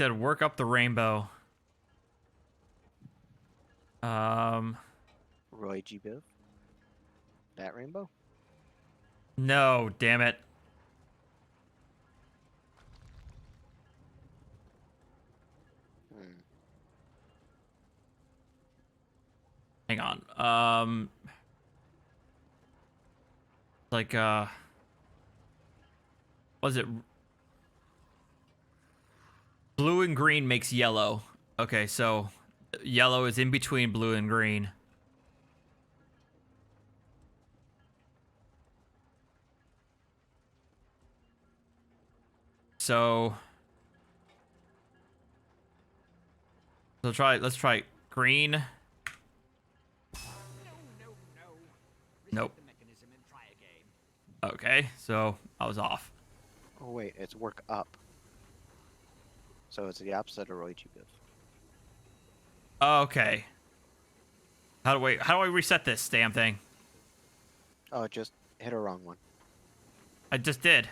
Said work up the rainbow. Roy G. Biv. That rainbow? No, damn it. Hmm. Hang on. Like, was it... Blue and green makes yellow. Okay, so yellow is in between blue and green. So let's try green. Nope. Okay, so I was off. Oh wait, it's work up. So it's the opposite of Roy G. Biv. Okay. How do I reset this damn thing? Oh, just hit a wrong one. I just did.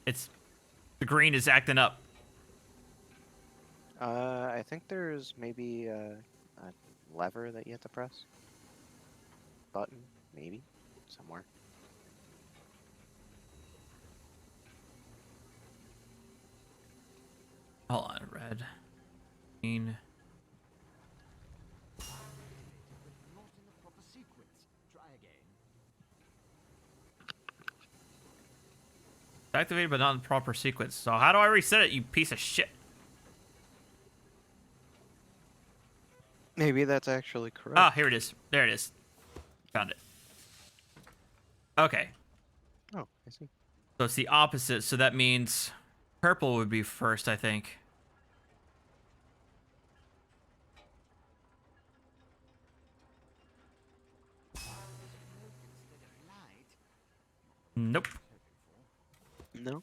It's... The green is acting up. I think there's maybe a lever that you have to press. Button, maybe, somewhere. Hold on, red. Green. Activated but not in the proper sequence. So how do I reset it, you piece of shit? Maybe that's actually correct. Ah, here it is. There it is. Found it. Okay. Oh, I see. So it's the opposite, so that means purple would be first, I think. Nope. No?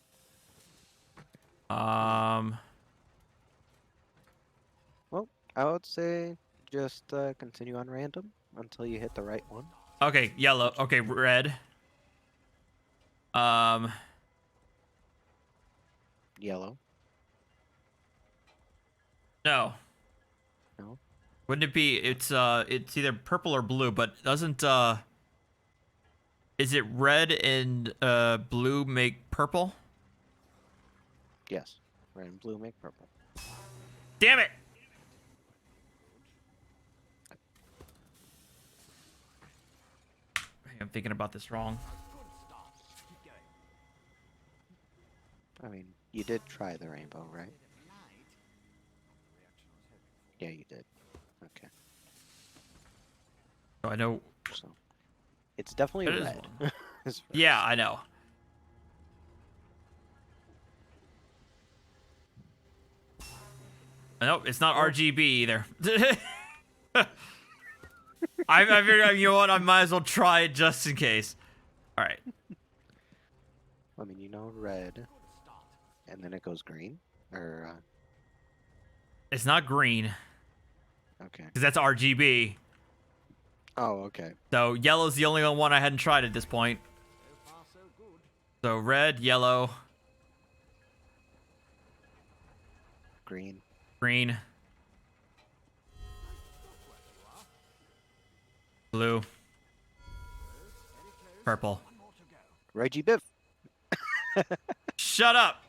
Well, I would say just continue on random until you hit the right one. Okay, yellow. Okay, red. Yellow. No. No? Wouldn't it be, it's either purple or blue, but doesn't, is it red and, blue make purple? Yes. Red and blue make purple. Damn it! I'm thinking about this wrong. I mean, you did try the rainbow, right? Yeah, you did. Okay. So I know. So, it's definitely It is red. one. As Yeah, I know. Nope, it's not RGB either. I figured, you know what, I might as well try it just in case. Alright. I mean, you know red And then it goes green? Or, It's not green, okay. because that's RGB. Oh, okay. So yellow's the only one I hadn't tried at this point. So far, so good. So red, yellow, Green. green, blue, purple. One more to go. Reggie Biff. Shut up!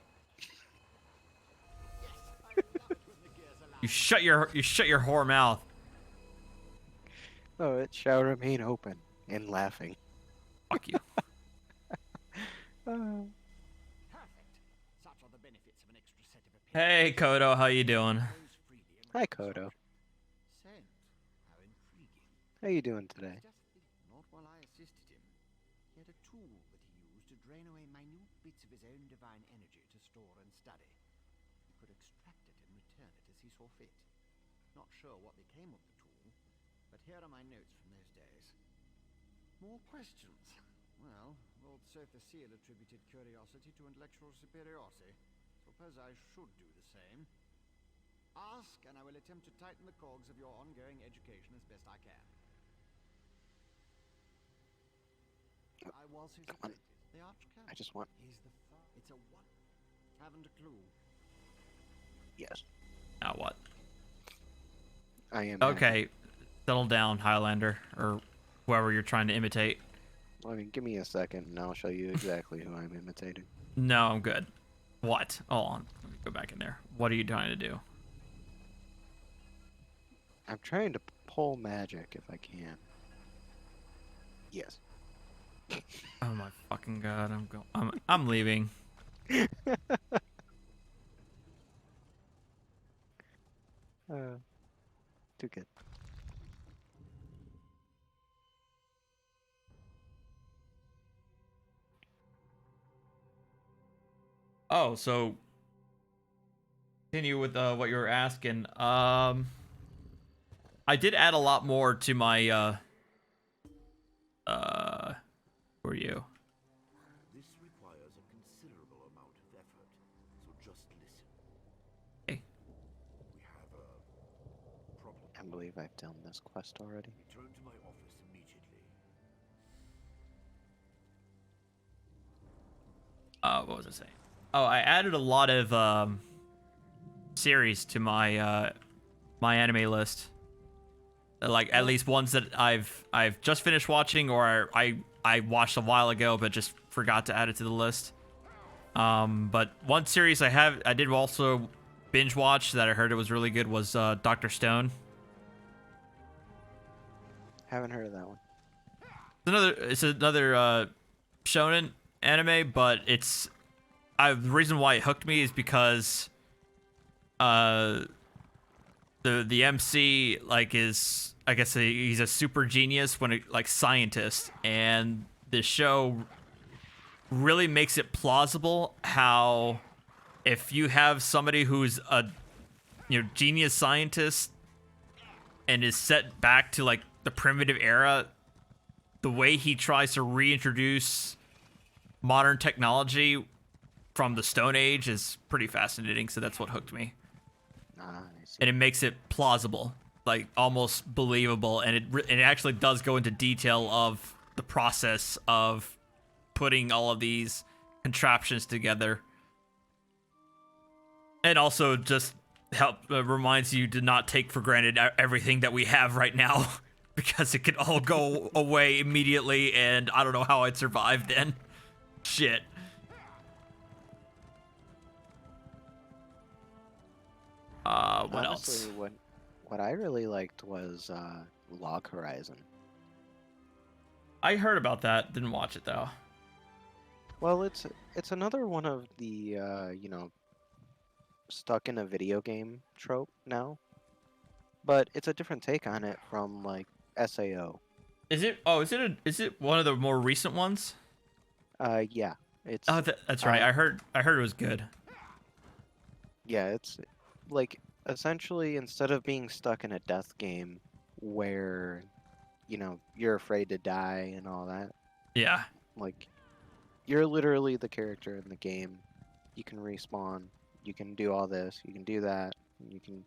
I love it when the gears allow. You shut your whore mouth. Oh, it shall remain open and laughing. Fuck you. Perfect. Such are the benefits of an extra set of opinions. Hey Kodo, how you doing? Flows freely and Hi, without Kodo. obstruction. Scent. How intriguing. How you doing today? Just think, not while I assisted him. He had a tool that he used to drain away minute bits of his own divine energy to store and study. He could extract it and return it as he saw fit. Not sure what became of the tool, but here are my notes from those days. More questions. Well, Lord Sofa Seal attributed curiosity to intellectual superiority. Suppose I should do the same. Ask, and I will attempt to tighten the cogs of your ongoing education as best I can. I was his Come on. apprentice, the Archcount. I just want... He's the it's a one. Haven't a clue. Yes. Now what? I am... Okay, settle down, Highlander, or whoever you're trying to imitate. I mean, give me a second and I'll show you exactly who I'm imitating. No, I'm good. What? Hold on. Let me go back in there. What are you trying to do? I'm trying to pull magic if I can. Yes. Oh my fucking god! I'm leaving. Too good. Oh, so continue with what you were asking. I did add a lot more to my who are you? This requires a considerable amount of effort, so just listen. Hey. We have a problem. I believe I've done this quest already. Return to my office immediately. What was I saying? Oh, I added a lot of series to my my anime list. Like at least ones that I've just finished watching or I watched a while ago but just forgot to add it to the list. But one series I did also binge watch that I heard it was really good was Dr. Stone. Haven't heard of that one. It's another shonen anime, but the reason why it hooked me is because the MC like is, I guess he's a super genius scientist, and the show really makes it plausible how if you have somebody who's a genius scientist and is set back to like the primitive era, the way he tries to reintroduce modern technology from the Stone Age is pretty fascinating. So that's what hooked me. Ah, I see. And it makes it plausible, like almost believable, and it actually does go into detail of the process of putting all of these contraptions together, and also just reminds you to not take for granted everything that we have right now, because it could all go away immediately, and I don't know how I'd survive then. Shit. What Honestly, else? what I really liked was Log Horizon. I heard about that, didn't watch it though. Well, it's another one of the stuck in a video game trope now, but it's a different take on it from like SAO. Is it? Oh, is it one of the more recent ones? Yeah, it's Oh, that's right. I heard it was good. yeah, it's like essentially instead of being stuck in a death game where you're afraid to die and all that, Yeah. like you're literally the character in the game you can respawn, you can do all this, you can do that, you can,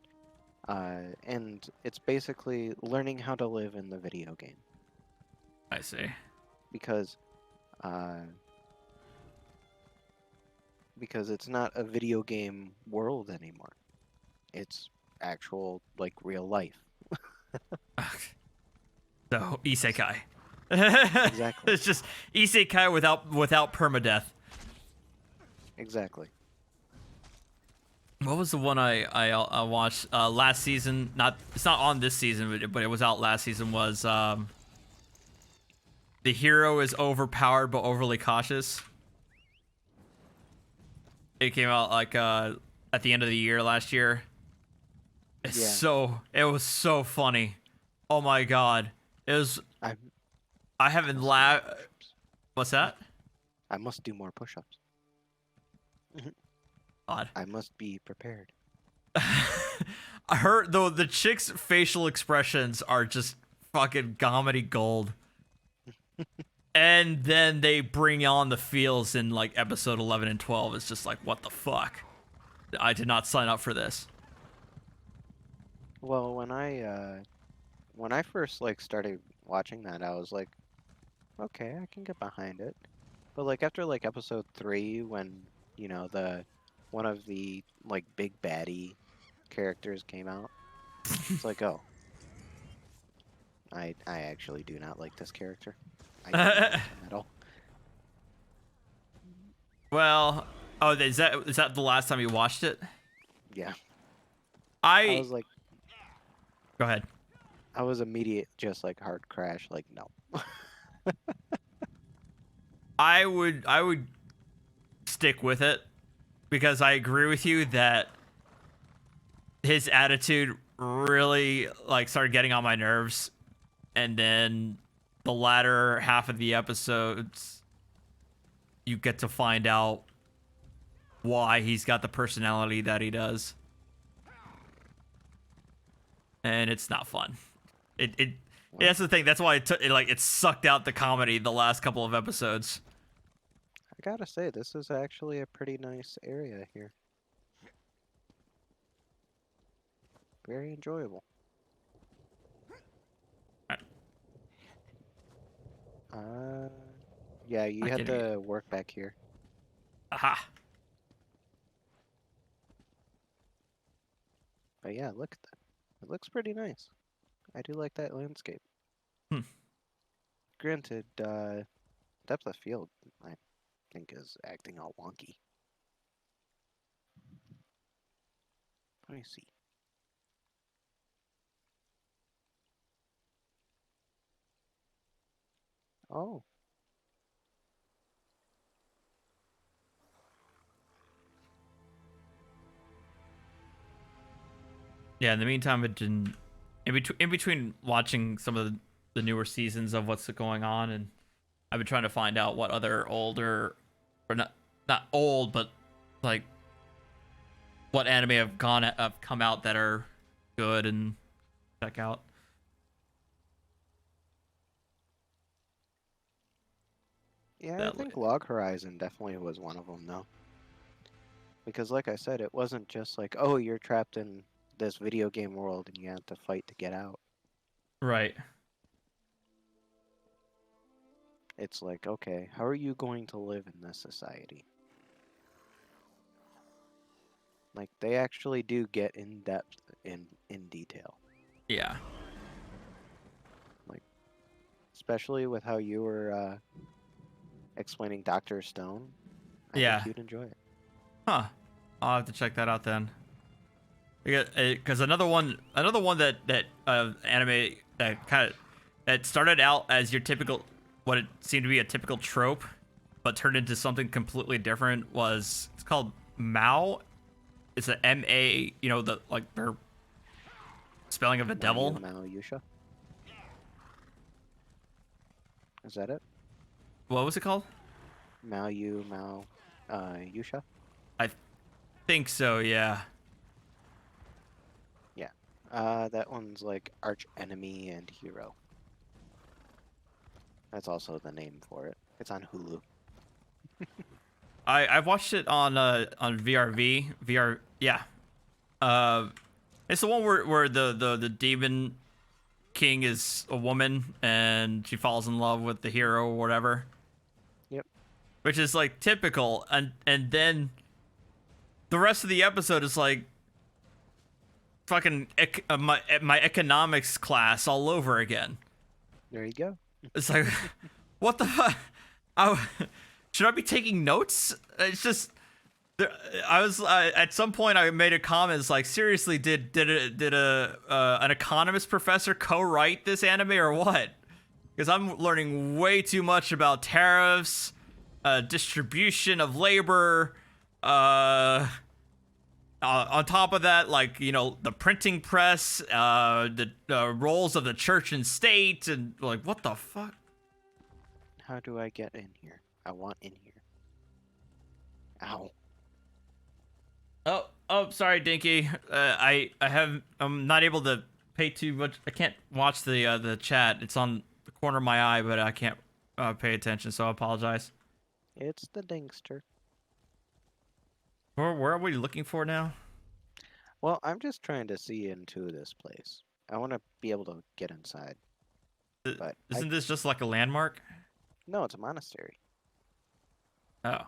and it's basically learning how to live in the video game I see. because, uh, because it's not a video game world anymore. It's actual like real life. So isekai. Exactly. It's just isekai without permadeath. Exactly. What was the one I watched last season? It's not on this season, but it was out last season. Was the hero is overpowered but overly cautious? It came out like at the end of the year last year. Yeah. It was so funny. Oh my god, it was. I I haven't must do more laughed. push-ups. What's that? I must do more push-ups. Odd. I must be prepared. I heard though the chick's facial expressions are just fucking comedy gold. And then they bring on the feels in like episode 11 and 12. It's just like, what the fuck? I did not sign up for this. Well, when I first like started watching that, I was like, okay, I can get behind it. But like after like episode 3, when you know the one of the like big baddie characters came out, it's like, oh, I actually do not like this character. I do not like him at all. Well, oh, is that the last time you watched it? Yeah, I I was like, Go ahead. I was immediate, just like hard crash. Like no. I would stick with it because I agree with you that his attitude really like started getting on my nerves, and then the latter half of the episodes you get to find out why he's got the personality that he does, and it's not fun. That's the thing. That's why it sucked out the comedy the last couple of episodes. I gotta say, this is actually a pretty nice area here. Very enjoyable. Yeah, you Not had kidding. to work back here. Aha. But yeah, look at that. It looks pretty nice. I do like that landscape. Hmm. Granted, depth of field, I think, is acting all wonky. Let me see. Oh, Yeah. In the meantime, it didn't. In between watching some of the newer seasons of what's going on, and I've been trying to find out what other older, or not old, but like what anime have come out that are good and check out. yeah, I That think Log Horizon definitely was one of them, though. Because, like I said, it wasn't just like, oh, you're trapped in this video game world and you have to fight to get out. Right. It's like, okay, how are you going to live in this society? Like, they actually do get in depth in detail. Yeah. Like, especially with how you were explaining Dr. Stone. I Yeah. think you'd enjoy it. Huh. I'll have to check that out then. Because another one that anime that started out as your typical, what it seemed to be a typical trope, but turned into something completely different it's called Mao. It's a M-A, their spelling of the devil. Mao Yusha. Is that it? What was it called? Mao Yusha? I think so, yeah. Yeah. That one's like arch enemy and hero. That's also the name for it. It's on Hulu. I've watched it on VRV. Yeah. It's the one where the demon king is a woman and she falls in love with the hero or whatever. Yep. Which is like typical, and then the rest of the episode is like fucking my economics class all over again. There you go. It's like, what the fuck? Should I be taking notes? It's just, I was at some point I made a comment. It's like, seriously, did an economist professor co-write this anime or what? Because I'm learning way too much about tariffs, distribution of labor. On top of that, like, you know, the printing press, the roles of the church and state, and like, what the fuck? How do I get in here? I want in here. Ow. Oh, sorry, Dinky. I'm not able to pay too much. I can't watch the chat. It's on the corner of my eye, but I can't pay attention, so I apologize. It's the Dingster. Where are we looking for now? Well, I'm just trying to see into this place. I want to be able to get inside. But Isn't this just like a landmark? No, it's a monastery. Oh.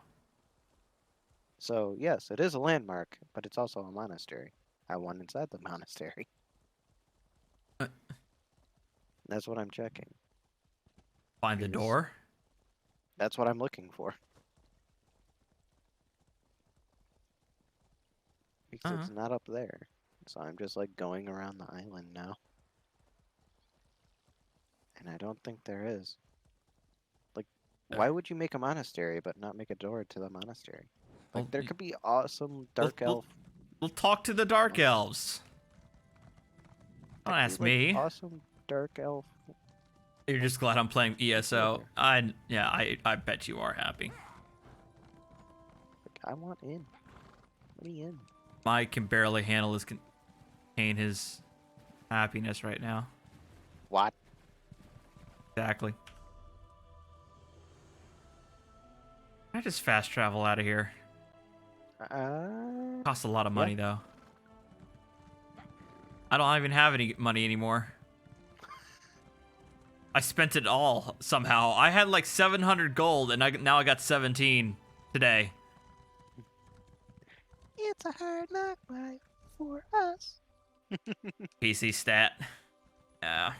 So, yes, it is a landmark, but it's also a monastery. I want inside the monastery. That's what I'm checking. Find the door? That's what I'm looking for. Because it's not up there. So I'm just like going around the island now. And I don't think there is. Like, why would you make a monastery but not make a door to the monastery? Like, Well, there could be awesome dark elf. We'll talk to the dark elves. Don't there could ask be, like, me. Awesome dark elf. You're just glad I'm playing ESO. I bet you are happy. Like, I want in. Let me in. Mike can barely contain his happiness right now. What? Exactly. I just fast travel out of here. Costs a lot of money though. I don't even have any money anymore. I spent it all somehow. I had like 700 gold and now I got 17 today. It's a hard knock life for us. PC stat. Yeah.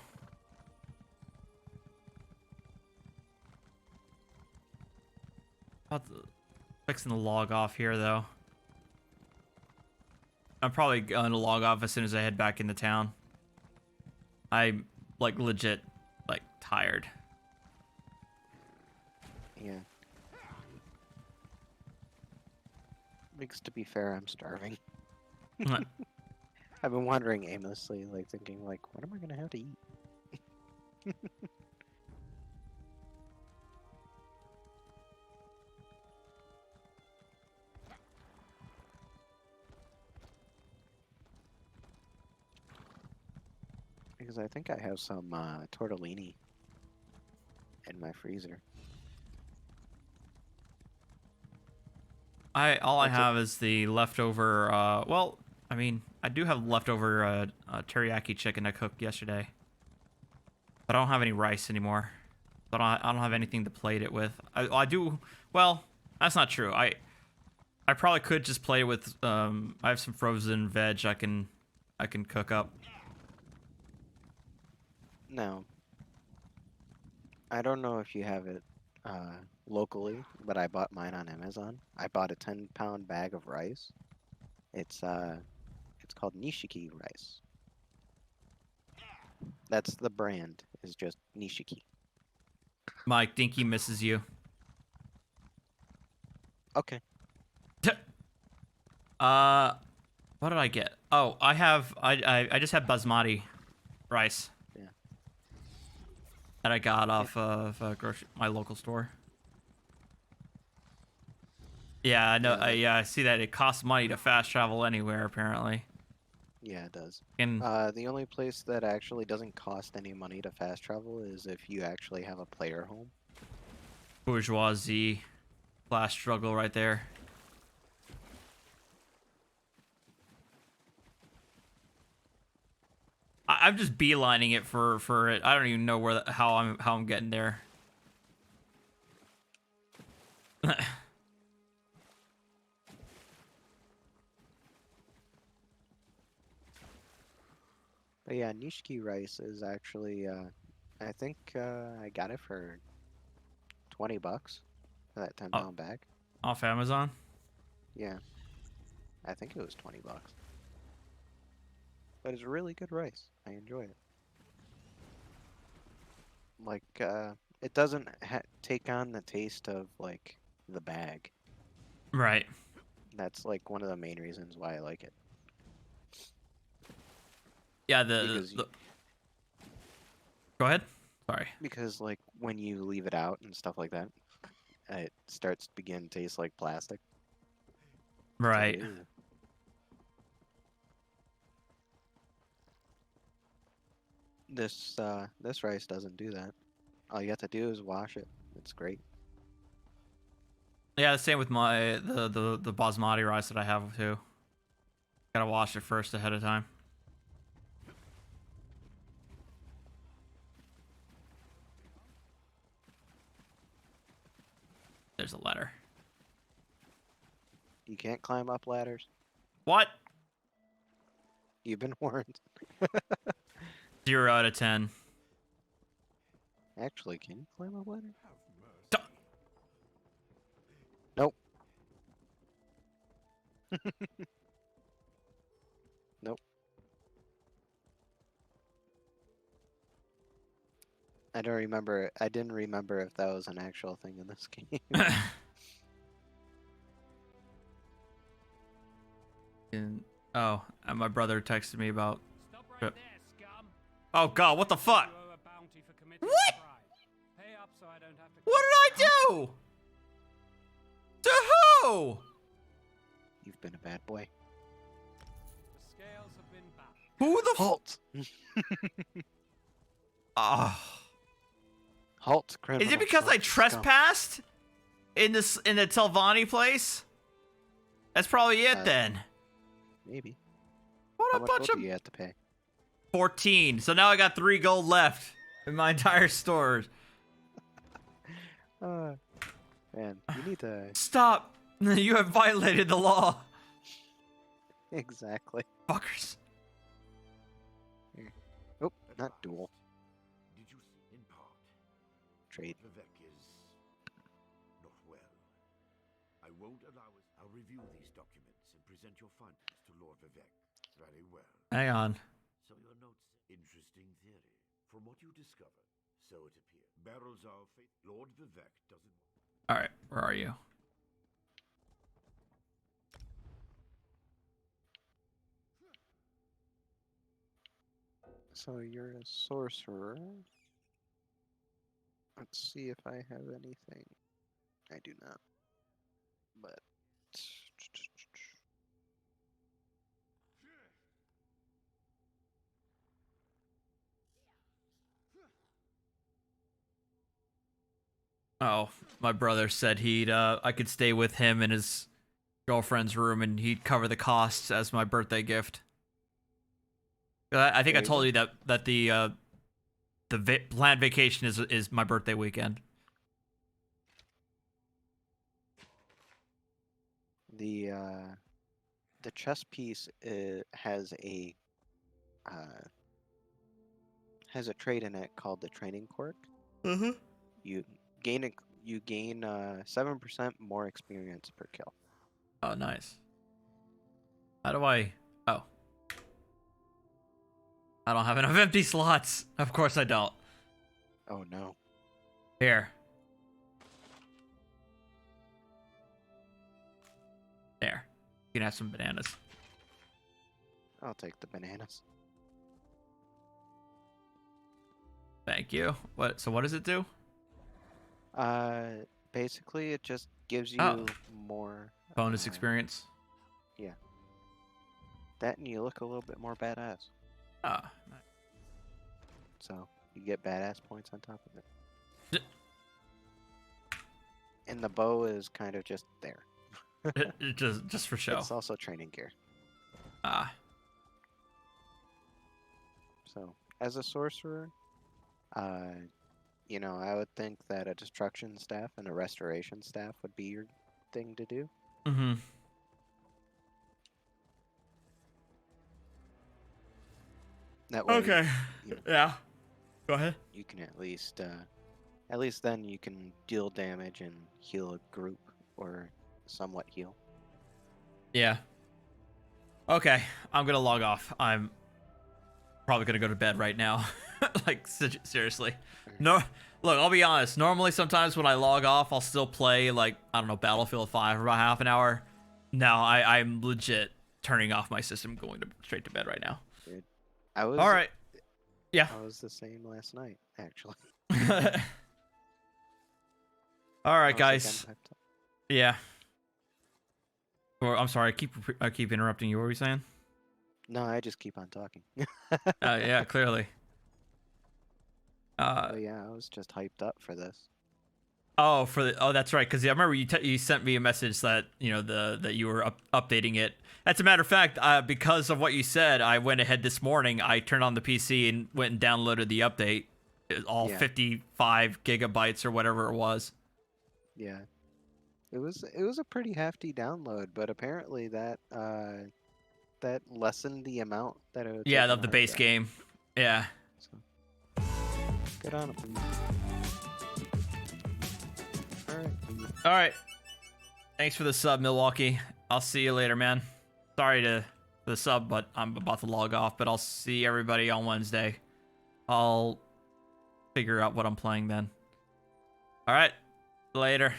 Fixing the log off here though. I'm probably gonna log off as soon as I head back into town. I'm like legit like tired. Yeah. Because to be fair, I'm starving. I've been wandering aimlessly, like thinking, like, what am I gonna have to eat? Because I think I have some tortellini in my freezer. All I have is the leftover. Well, I mean, I do have leftover teriyaki chicken I cooked yesterday, but I don't have any rice anymore. But I don't have anything to plate it with. I do. Well, that's not true. I probably could just plate it with. I have some frozen veg I can cook up. No. I don't know if you have it locally, but I bought mine on Amazon. I bought a 10-pound bag of rice. It's called Nishiki rice. That's the brand, is just Nishiki. Mike, Dinky misses you. Okay. What did I get? Oh, I just have basmati rice. Yeah. That I got off of my local store. Yeah, I know. I see that it costs money to fast travel anywhere. Apparently. Yeah, it does. And The only place that actually doesn't cost any money to fast travel is if you actually have a player home. bourgeoisie. Class struggle right there. I'm just beelining it for it. I don't even know where how I'm getting there. But yeah, Nishiki rice is actually, I think I got it for $20 for that 10-pound bag. Off Amazon. Yeah, I think it was $20. But it's really good rice. I enjoy it. Like, it doesn't take on the taste of, like, the bag. Right. That's, like, one of the main reasons why I like it. Yeah, Because Go ahead. Sorry. Because, like, when you leave it out and stuff like that, it starts to begin to taste like plastic. It's like, Right. ew. This rice doesn't do that. All you have to do is wash it. It's great. Yeah, the same with my the basmati rice that I have too. Gotta wash it first ahead of time. There's a ladder. You can't climb up ladders. What? You've been warned. 0 out of 10. Actually, can you climb up ladders? Duh. Nope. Nope. I don't remember. I didn't remember if that was an actual thing in this game. Oh, and my brother texted me about. Stop right there, scum. Oh God, what the fuck? You owe a bounty for committing What? a crime. Pay up so I don't have to. What did I do? To who? You've been a bad boy. The scales have been balanced. Who the Halt! Oh. Halt, criminal. Is it because I scum. trespassed in the Telvanni place? That's probably it then. Maybe. What How a much bunch gold of do you have to pay? 14. So now I got 3 gold left in my entire store. Man, you need to... Stop! You have violated the law. Exactly. Fuckers. Here. Oh, not duel. Did you see in part? Trade. Vivek is not well. I won't allow it. I'll review these documents and present your findings to Lord Vivek. Very well. Hang on. So your notes. Interesting theory. From what you discovered, so it appears. Barrels are fate. Lord Vivek doesn't. Alright, where are you? So you're a sorcerer. Let's see if I have anything. I do not. But... Oh, my brother said I could stay with him in his girlfriend's room and he'd cover the costs as my birthday gift. I think I There you told go. you that the planned vacation is my birthday weekend. The chess piece has a trait in it called the training quirk. Mm-hmm. You gain 7% more experience per kill. Oh, nice. How do I... Oh. I don't have enough empty slots. Of course I don't. Oh no. Here. There. You can have some bananas. I'll take the bananas. Thank you. What? So what does it do? Basically it just gives you Oh. more Bonus experience. Yeah. That and you look a little bit more badass. Ah, nice. So you get badass points on top of it. D- And the bow is kind of just there. Just for show. It's also training gear. Ah. So, as a sorcerer, you know, I would think that a destruction staff and a restoration staff would be your thing to do. Mm-hmm. That way, Okay. you know, Yeah. Go ahead. you can at least then you can deal damage and heal a group or somewhat heal. Yeah. Okay. I'm gonna log off. I'm probably gonna go to bed right now. Like seriously. No. Look, I'll be honest. Normally, sometimes when I log off, I'll still play like I don't know Battlefield 5 for about half an hour. Now I'm legit turning off my system, going straight to bed right now. Dude, I was All right. Yeah. I was the same last night, actually. All I right, was guys. again hyped up. Yeah. Or I'm sorry. I keep interrupting you. What were you saying? No, I just keep on talking. Yeah. Clearly. But yeah, I was just hyped up for this. Oh, that's right. Because I remember you sent me a message that that you were updating it. As a matter of fact, because of what you said, I went ahead this morning. I turned on the PC and went and downloaded the update, all Yeah. 55 gigabytes or whatever it was. Yeah. It was a pretty hefty download, but apparently that lessened the amount that it would Yeah, take on of the hard base drive. game. Yeah. So, good on them. All right. All right. Thanks for the sub, Milwaukee. I'll see you later, man. Sorry for the sub, but I'm about to log off. But I'll see everybody on Wednesday. I'll figure out what I'm playing then. All right. Later.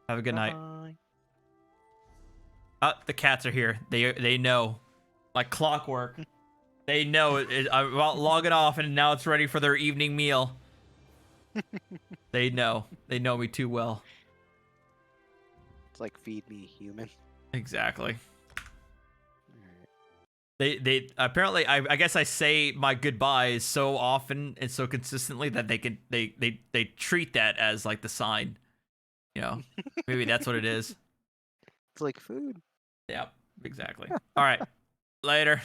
Have a good night. Bye. The cats are here. They know, like clockwork. They know I'm about logging off, and now it's ready for their evening meal. They know. They know me too well. It's like feed me human. Exactly. Alright. They apparently I guess I say my goodbyes so often and so consistently that they treat that as like the sign. You know, maybe that's what it is. It's like food. Yeah, exactly. All right, later.